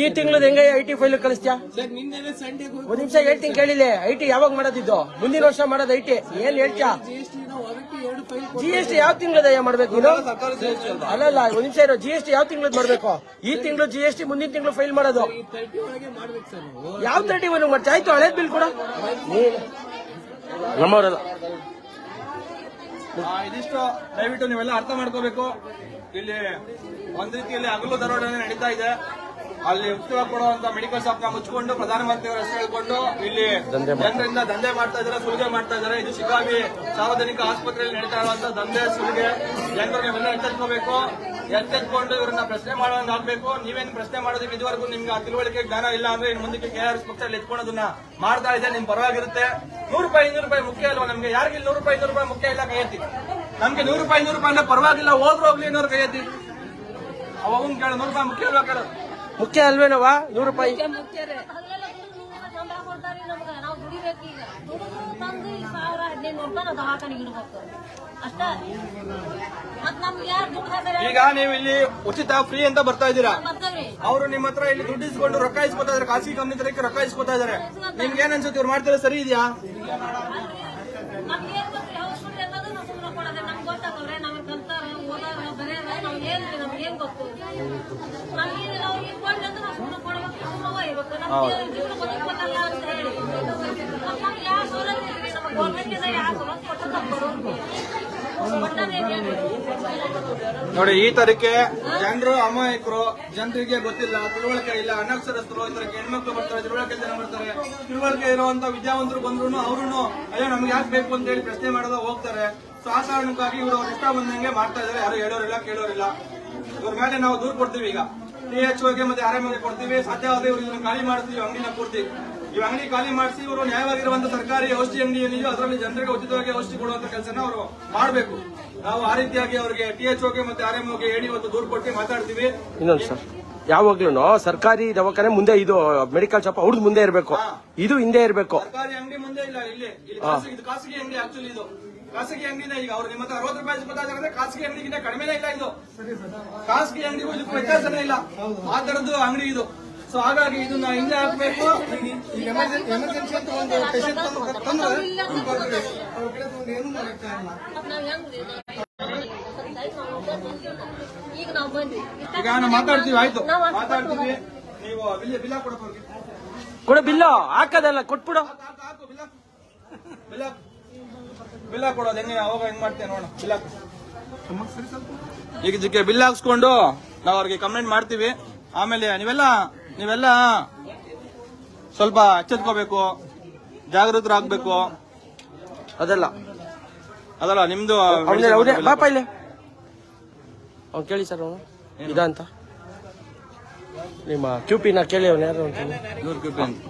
ಈ ತಿಂಗಳದ ಹೆಂಗ ಐಟಿ ಫೈಲ್ ಕಳಿಸ್ತೀಯಾ? ಸರ್ ನಿನ್ನೆ ಸಂಡೇ ಒಂದ್ ನಿಮಿಷ ಹೇಳ್ತೀನಿ ಕೇಳಿಲ್ಲ. ಐಟಿ ಯಾವಾಗ ಮಾಡೋದಿದ್ದು? ಮುಂದಿನ ವರ್ಷ ಮಾಡೋದು ಐಟಿ. ಏನ್ ಹೇಳ್ತೀಯಾ? GST ನಾವು ಅದಕ್ಕೆ 2 ಫೈಲ್ GST ಯಾವ ತಿಂಗಳದ ಮಾಡ್ಬೇಕು ನೀನು? ಅಲ್ಲಲ್ಲ, ಒಂದ್ ನಿಮಿಷ ಇರೋ. GST ಯಾವ ತಿಂಗಳದ್ ಮಾಡ್ಬೇಕು? ಈ ತಿಂಗಳು GST, ಮುಂದಿನ ತಿಂಗಳು ಫೈಲ್ ಮಾಡೋದು. 30 ಒಳಗೆ ಮಾಡ್ಬೇಕು ಸರ್ ನಾವು. ಯಾವ 31 ಮಾಡ್ತಾ ಆಯ್ತು? ಹಳೇದ್ ಬಿಲ್ ಕೂಡ ನಮ್ಮವರಲ್ಲ. ಇದಿಷ್ಟು ದಯವಿಟ್ಟು ನೀವೆಲ್ಲ ಅರ್ಥ ಮಾಡ್ಕೋಬೇಕು. ಇಲ್ಲಿ ಒಂದ್ ರೀತಿಯಲ್ಲಿ ಹಗಲು ದರೋಡೆ ನಡೀತಾ ಇದೆ. ಅಲ್ಲಿ ಉಚಿತವಾಗಿ ಕೊಡುವಂತ ಮೆಡಿಕಲ್ ಶಾಪ್ ನ ಮುಚ್ಚಿಕೊಂಡು ಪ್ರಧಾನಮಂತ್ರಿಯವರ ಹೆಸರು ಹೇಳ್ಕೊಂಡು ಇಲ್ಲಿ ಜನರಿಂದ ದಂಧೆ ಮಾಡ್ತಾ ಇದಾರೆ, ಸುಲಿಗೆ ಮಾಡ್ತಾ ಇದಾರೆ. ಇದು ಶಿಕಾರಿ ಸಾರ್ವಜನಿಕ ಆಸ್ಪತ್ರೆಯಲ್ಲಿ ನಡೀತಾ ಇರುವಂತ ದಂಧೆ, ಸುಲಿಗೆ. ಜನರು ನೀವೆಲ್ಲ ಎಚ್ಚೆತ್ಕೋಬೇಕು. ಎಚ್ಚೆತ್ಕೊಂಡು ಇವ್ರನ್ನ ಪ್ರಶ್ನೆ ಮಾಡೋಂಗ್ ಆಗ್ಬೇಕು. ನೀವೇನು ಪ್ರಶ್ನೆ ಮಾಡೋದಕ್ಕೆ ಇದುವರೆಗೂ ನಿಮ್ಗೆ ತಿಳುವಳಿಕೆ ಜ್ಞಾನ ಇಲ್ಲ ಅಂದ್ರೆ ಇನ್ನು ಮುಂದಕ್ಕೆ KRS ಪಕ್ಷದಲ್ಲಿ ಎತ್ಕೊಂಡೋದನ್ನ ಮಾಡ್ತಾ ಇದೆ. ನಿಮ್ ಪರವಾಗಿರುತ್ತೆ. 100 ರೂಪಾಯಿ 200 ರೂಪಾಯಿ ಮುಖ್ಯ ಅಲ್ವಾ ನಮ್ಗೆ? ಯಾರಿಗೆ 100 ರೂಪಾಯಿ 200 ರೂಪಾಯಿ ಮುಖ್ಯ ಇಲ್ಲ? ಕೈ ಎತ್ತಿ. ನಮ್ಗೆ 100 ರೂಪಾಯಿ 200 ರೂಪಾಯಿ ಅಂದ್ರೆ ಪರವಾಗಿಲ್ಲ, ಹೋದ್ರು ಹೋಗ್ಲಿ ಅನ್ನೋರು ಕೈ ಎತ್ತಿ. ಅವನ್ ಕೇಳ 100 ರೂಪಾಯಿ ಮುಖ್ಯ ಅಲ್ವಾ? ಕೇಳ ಮುಖ್ಯ ಅಲ್ವೇನವಾ 100 ರೂಪಾಯಿ? ಸಂಬಳ ಕೊಡ್ತಾರೆ ನಮ್ಗ, ನಾವು ದುಡಿಬೇಕು. ಈಗ ದುಡಿದು ತಂದು 1000-1500 ರೂಪಾಯಿ ನಾವು ದವಾಖಾನೆಗೆ ಇಡ್ಬೇಕು ಅಷ್ಟೇ. ಮತ್ ನಮ್ಗೆ ಯಾರು ದುಡ್ಡು ಹಾಕ್ತಾರೆ? ಈಗ ನೀವು ಇಲ್ಲಿ ಉಚಿತ ಫ್ರೀ ಅಂತ ಬರ್ತಾ ಇದ್ದೀರಾ, ಬರ್ತಾವ್ರಿ. ಅವರು ನಿಮ್ಮ ಹತ್ರ ಇಲ್ಲಿ ದುಡ್ಡು ಇಸ್ಕೊಂಡು ರೊಕ್ಕ ಇಸ್ಕೊತಾ ಇದಾರೆ. ಖಾಸಗಿ ಕಂಪ್ನಿ ತರಕ್ಕೆ ರೊಕ್ಕ ಇಸ್ಕೊತಾ ಇದಾರೆ. ನಿಮ್ಗೆ ಏನ್ ಅನ್ಸುತ್ತೆ? ಇವ್ರು ಮಾಡ್ತಾರೆ ಸರಿ ಇದೆಯಾ? ನಮ್ಗೆ ಏನ್ ಗೊತ್ತ್ರಿ? ಔಷಧಿ ಅನ್ನೋದು ನಾವು ಸುಮ್ಮನೆ ಕೊಡೋದೆ. ನಮ್ಗೆ ಗೊತ್ತಾಗವ್ರೆ, ನಮ್ಗೆ ಕಲ್ತಾರ, ಓದಾರ, ಬರೆಯಾರ, ನಮ್ಗೆ ಏನ್ರಿ? ನಮ್ಗೆ ಏನ್ ಗೊತ್ತು? ನಮ್ಗೆ ಅವ್ರಿಗೆ ಕೊಡ್ಲಿ ಅಂತ ನಾವು ಸುಮ್ಮನೆ ಕೊಡ್ಬೇಕು, ಸುಮ್ಮನೆ ಇರ್ಬೇಕು. ನಮ್ಗೆ ಜೀವನ ಬದುಕಲ್ಲ ಅಂತ ಹೇಳಿ ನಮ್ಗೆ ಯಾವ ಸೌಲಭ್ಯ ಇಲ್ರಿ. ನಮಗೆ ಗೌರ್ಮೆಂಟ್ ಇಂದ ಯಾವ ಸೌಲಭ್ಯ ಕೊಟ್ಟು ನಾವು ನೋಡಿ, ಈ ತರಕ್ಕೆ ಜನರು ಅಮಾಯಕರು, ಜನರಿಗೆ ಗೊತ್ತಿಲ್ಲ, ತಿಳುವಳಿಕೆ ಇಲ್ಲ, ಅನಕ್ಷರಸ್ಥರು, ಈ ತರಕ್ಕೆ ಹೆಣ್ಮಕ್ಳು ಬರ್ತಾರೆ, ತಿಳುವಳಿಕೆ ಜನ ಬರ್ತಾರೆ. ತಿಳುವಳಿಕೆ ಇರುವಂತ ವಿದ್ಯಾವಂತರು ಬಂದ್ರು ಅವ್ರು ಅಯ್ಯೋ ನಮ್ಗೆ ಯಾಕೆ ಬೇಕು ಅಂತ ಹೇಳಿ ಪ್ರಶ್ನೆ ಮಾಡೋದ ಹೋಗ್ತಾರೆ. ಸೊ ಆ ಕಾರಣಕ್ಕಾಗಿ ಇವರು ಅವ್ರ ಇಷ್ಟ ಬಂದಂಗೆ ಮಾಡ್ತಾ ಇದಾರೆ. ಯಾರು ಹೇಳೋರಿಲ್ಲ, ಕೇಳೋರಿಲ್ಲ. ಇವ್ರ ಮೇಲೆ ನಾವು ದೂರ ಕೊಡ್ತೀವಿ. ಈಗ THOಗೆ ಮತ್ತೆ RMOಗೆ ಕೊಡ್ತೀವಿ. ಸಾಧ್ಯವಾದ್ರೆ ಇವ್ರು ಇದನ್ನ ಖಾಲಿ ಮಾಡ್ತೀವಿ, ಅಂಗಡಿನ ಪೂರ್ತಿ. ಈ ಅಂಗಡಿ ಖಾಲಿ ಮಾಡಿಸಿ ಇವರು ನ್ಯಾಯವಾಗಿರುವಂತ ಸರ್ಕಾರಿ ಔಷಧಿ ಅಂಗಡಿ ಏನಿದೆಯೋ ಅದರಲ್ಲಿ ಜನರಿಗೆ ಉಚಿತವಾಗಿ ಔಷಧಿ ಕೊಡುವಂತ ಕೆಲಸನ ಅವರು ಮಾಡಬೇಕು. ನಾವು ಆ ರೀತಿಯಾಗಿ ಅವರಿಗೆ THOಗೆ ಮತ್ತೆ RMOಗೆ ಹೇಳಿ ಇವತ್ತು ದೂರ ಕೊಟ್ಟು ಮಾತಾಡ್ತೀವಿ. ಇನ್ನೊಂದು ಸರ್, ಯಾವಾಗ್ಲೂ ಸರ್ಕಾರಿ ದವಾಖಾನೆ ಮುಂದೆ, ಇದು ಮೆಡಿಕಲ್ ಶಾಪ್ ಅವ್ರದ್ದು ಮುಂದೆ ಇರಬೇಕು, ಇದು ಹಿಂದೆ ಇರಬೇಕು. ಸರ್ಕಾರಿ ಅಂಗಡಿ ಮುಂದೆ ಇಲ್ಲ, ಇಲ್ಲಿ ಇದು ಖಾಸಗಿ ಅಂಗಡಿ. ಆಕ್ಚುಲಿ ಇದು ಖಾಸಗಿ ಅಂಗಡಿನೇ. ಈಗ ಅವ್ರು ನಿಮ್ಮ ಹತ್ರ 60 ರೂಪಾಯಿ ಇಸ್ಕೊತಾರೆ, ಖಾಸಗಿ ಅಂಗಡಿಗಿಂತ ಕಡಿಮೆನೇ ಇಲ್ಲ. ಇದು ಖಾಸಗಿ ಅಂಗಡಿಗೂ ಇದಕ್ಕೂ ವ್ಯತ್ಯಾಸನೇ ಇಲ್ಲ. ಆ ತರದ್ದು ಅಂಗಡಿ ಇದು. ಸೊ ಹಾಗಾಗಿ ಇದನ್ನ ಹಿಂದೆ ಹಾಕಬೇಕು. ಎಮರ್ಜೆನ್ಸಿ ಅಂತ ಒಂದು ಪೇಷಂಟ್ ತಂದ್ರೆ ಏನು ಈಗ ನಾವು ಬಂದ್ವಿ. ಈಗ ನಾವು ಮಾತಾಡ್ತೀವಿ. ಆಯ್ತು, ಮಾತಾಡ್ತೀವಿ. ನೀವು ಬಿಲ್ ಕೊಡಪ್ಪ ಅವ್ರಿಗೆ. ಕೊಡು ಬಿಲ್ಲು. ಹಾಕದಲ್ಲ, ಕೊಟ್ಬಿಡು. ಹಾಕು ಬಿಲ್ ಕೊಡೋದು ಹೆಂಗೆ? ಅವಾಗ ಹೆಂಗ್ ಮಾಡ್ತೇವೆ ನೋಡ. ಬಿಲ್ ಈಗ ಇದಕ್ಕೆ ಬಿಲ್ ಹಾಕ್ಸ್ಕೊಂಡು ನಾವು ಅವ್ರಿಗೆ ಕಂಪ್ಲೇಂಟ್ ಮಾಡ್ತೀವಿ. ಆಮೇಲೆ ನೀವೆಲ್ಲ ಸ್ವಲ್ಪ ಎಚ್ಚೆತ್ಕೋಬೇಕು, ಜಾಗೃತರಾಗಬೇಕು. ಅದಲ್ಲ ನಿಮ್ದು ಪಾಪ ಇಲ್ಲಿ ಅವ್ನು ಕೇಳಿ ಸರ್, ಅವನು ಇದಂತ ನಿಮ್ಮ QP ನ ಕೇಳಿ, ಅವನು ಯಾರು ಅಂತ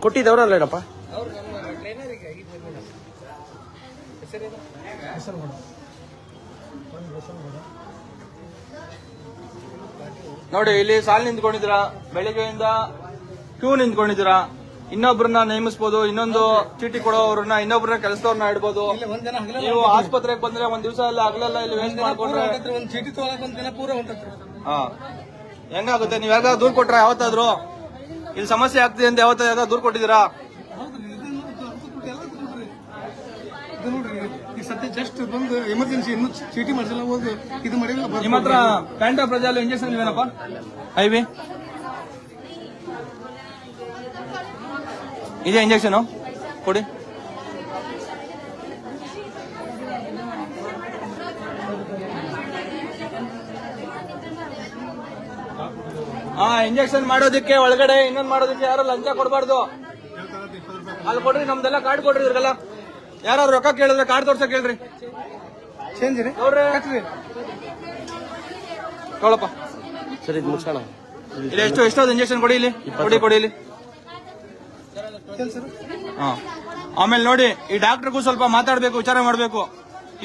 ಕೊಟ್ಟಿದ್ದವ್ರಲ್ಲೇನಪ್ಪ? ನೋಡಿ, ಇಲ್ಲಿ ಸಾಲ್ ನಿಂತ್ಕೊಂಡಿದ್ದೀರಾ, ಬೆಳಿಗ್ಗೆಯಿಂದ ಕ್ಯೂ ನಿಂತ್ಕೊಂಡಿದ್ದೀರಾ. ಇನ್ನೊಬ್ರನ್ನ ನೇಮಿಸಬಹುದು, ಇನ್ನೊಂದು ಚೀಟಿ ಕೊಡೋವ್ರನ್ನ, ಇನ್ನೊಬ್ರನ್ನ ಕೆಲಸದವ್ರನ್ನ ಇಡ್ಬೋದು. ನೀವು ಆಸ್ಪತ್ರೆಗೆ ಬಂದ್ರೆ ಒಂದ್ ದಿವಸ ಎಲ್ಲ ಹಗಲೆಲ್ಲ ಇಲ್ಲಿ ವೇಸ್ಟ್ ಮಾಡ್ಕೊಂಡ್ರೆ ಒಂದು ಚೀಟಿ ತೊಗೊಳಕ್ ಒಂದ್ ದಿನ ಪೂರ ಹೊಂಟತ್ರಿ. ಹೆಂಗಾಗುತ್ತೆ? ನೀವ್ ಯಾವಾಗ ದೂರ್ ಕೊಟ್ರ? ಯಾವತ್ತಾದ್ರು ಇಲ್ಲಿ ಸಮಸ್ಯೆ ಆಗ್ತಿದೆ ಅಂತ ಯಾವತ್ತಾದ್ರು ದೂರ್ ಕೊಟ್ಟಿದ್ದೀರಾ? ಇದು ನೋಡ್ರಿ, ಈಗ ಸದ್ಯ ಜಸ್ಟ್ ಬಂದು ಎಮರ್ಜೆನ್ಸಿ ಇನ್ನು ಚೀಟಿ ಮಾಡಿಸಲ್ಲ, ಹೋಗಿ ಇದು ಮಾಡಿಲ್ಲ. ನಿಮ್ಮ ಹತ್ರ ಪ್ಯಾಂಟಾ ಪ್ರಜಾಲು ಇಂಜೆಕ್ಷನ್ ಇಲ್ವೇನಪ್ಪ? ಐವಿ ಇದೆ, ಇಂಜೆಕ್ಷನ್ ಕೊಡಿ. ಇಂಜೆಕ್ಷನ್ ಮಾಡೋದಕ್ಕೆ ಒಳಗಡೆ ಇನ್ನೊಂದು ಮಾಡೋದಕ್ಕೆ ಯಾರು ಲಂಚ ಕೊಡಬಾರ್ದು. ಅಲ್ಲಿ ಕೊಡ್ರಿ, ನಮ್ದೆಲ್ಲ ಕಾರ್ಡ್ ಕೊಡ್ರಿ ಇವ್ರಿಗೆಲ್ಲ. ಯಾರು ರೊಕ್ಕ ಕೇಳಿದ್ರೆ ಕಾರ್ಡ್ ತೋರ್ಸಕ್ ಹೇಳ್ರಿ. ಚೇಂಜ್ ರೀ ನೋಡ್ರಿ, ತೊಗೊಳಪ್ಪ. ಸರ್ ಇದು ಮುಗಿಸೋಣ. ಇಲ್ಲಿ ಎಷ್ಟೊಂದು ಇಂಜೆಕ್ಷನ್ ಕೊಡಿ ಇಲ್ಲಿ, ಕೊಡಿ ಇಲ್ಲಿ. ಹಾ, ಆಮೇಲೆ ನೋಡಿ, ಈ ಡಾಕ್ಟರ್ಗೂ ಸ್ವಲ್ಪ ಮಾತಾಡ್ಬೇಕು, ವಿಚಾರ ಮಾಡ್ಬೇಕು.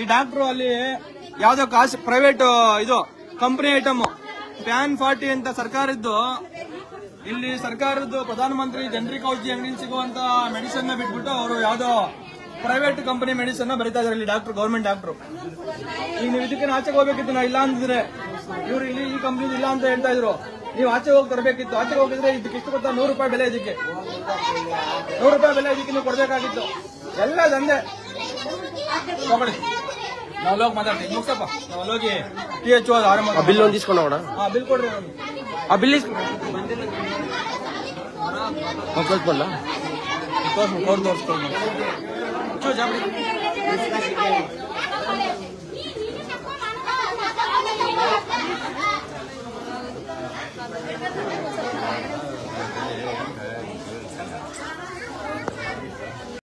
ಈ ಡಾಕ್ಟ್ರು ಅಲ್ಲಿ ಯಾವ್ದೋ ಪ್ರೈವೇಟ್ ಇದು ಕಂಪನಿ ಐಟಮ್ ಪ್ಯಾನ್ 40 ಅಂತ ಸರ್ಕಾರದ್ದು, ಇಲ್ಲಿ ಸರ್ಕಾರದ್ದು ಪ್ರಧಾನಮಂತ್ರಿ ಜನರಿಕ್ ಔಷಧಿ ಅಂಗಡಿಯಲ್ಲಿ ಸಿಗುವಂತ ಮೆಡಿಸಿನ್ ಬಿಟ್ಬಿಟ್ಟು ಅವರು ಯಾವ್ದೋ ಪ್ರೈವೇಟ್ ಕಂಪನಿ ಮೆಡಿಸಿನ್ ಬರೀತಾ ಇದಾರೆ ಇಲ್ಲಿ ಡಾಕ್ಟರ್, ಗೌರ್ಮೆಂಟ್ ಡಾಕ್ಟರ್. ಈಗ ನೀವು ಇದಕ್ಕೆ ಆಚೆಗೆ ಹೋಗ್ಬೇಕಿತ್ತು, ನಾ ಇಲ್ಲ ಅಂದಿದ್ರೆ ಇವ್ರು ಇಲ್ಲಿ ಈ ಕಂಪನಿ ಇಲ್ಲ ಅಂತ ಹೇಳ್ತಾ ಇದ್ರು. ನೀವು ಆಚೆ ಹೋಗಿ ತರಬೇಕಿತ್ತು. ಆಚೆಗೆ ಹೋಗಿದ್ರೆ ಇದಕ್ಕೆ ಎಷ್ಟು ಗೊತ್ತಾ? 100 ರೂಪಾಯಿ ಬೆಲೆ. ಇದಕ್ಕೆ 100 ರೂಪಾಯಿ ಬೆಲೆ ಇದಕ್ಕೆ ನೀವು ಕೊಡ್ಬೇಕಾಗಿತ್ತು. ಎಲ್ಲ ದಂಧೆ. ತಗೊಳ್ಳಿ, ನಾವು ಹೋಗಿ ಮಾತಾಡ್ತೀವಿ. ಮುಗ್ಸಪ್ಪ, ನಾವು ಹೋಗಿ THO ಆರಂಭ. ಬಿಲ್ ಒಂದು ಇಸ್ಕೊಂಡು ಹೋಗೋಣ. ಬಿಲ್ ಕೊಡ್ರಿ. ಆ ಬಿಲ್ ಕಳ್ಸ್ಬಲ್ಲ ತೋರಿಸ್ಕೊಂಡು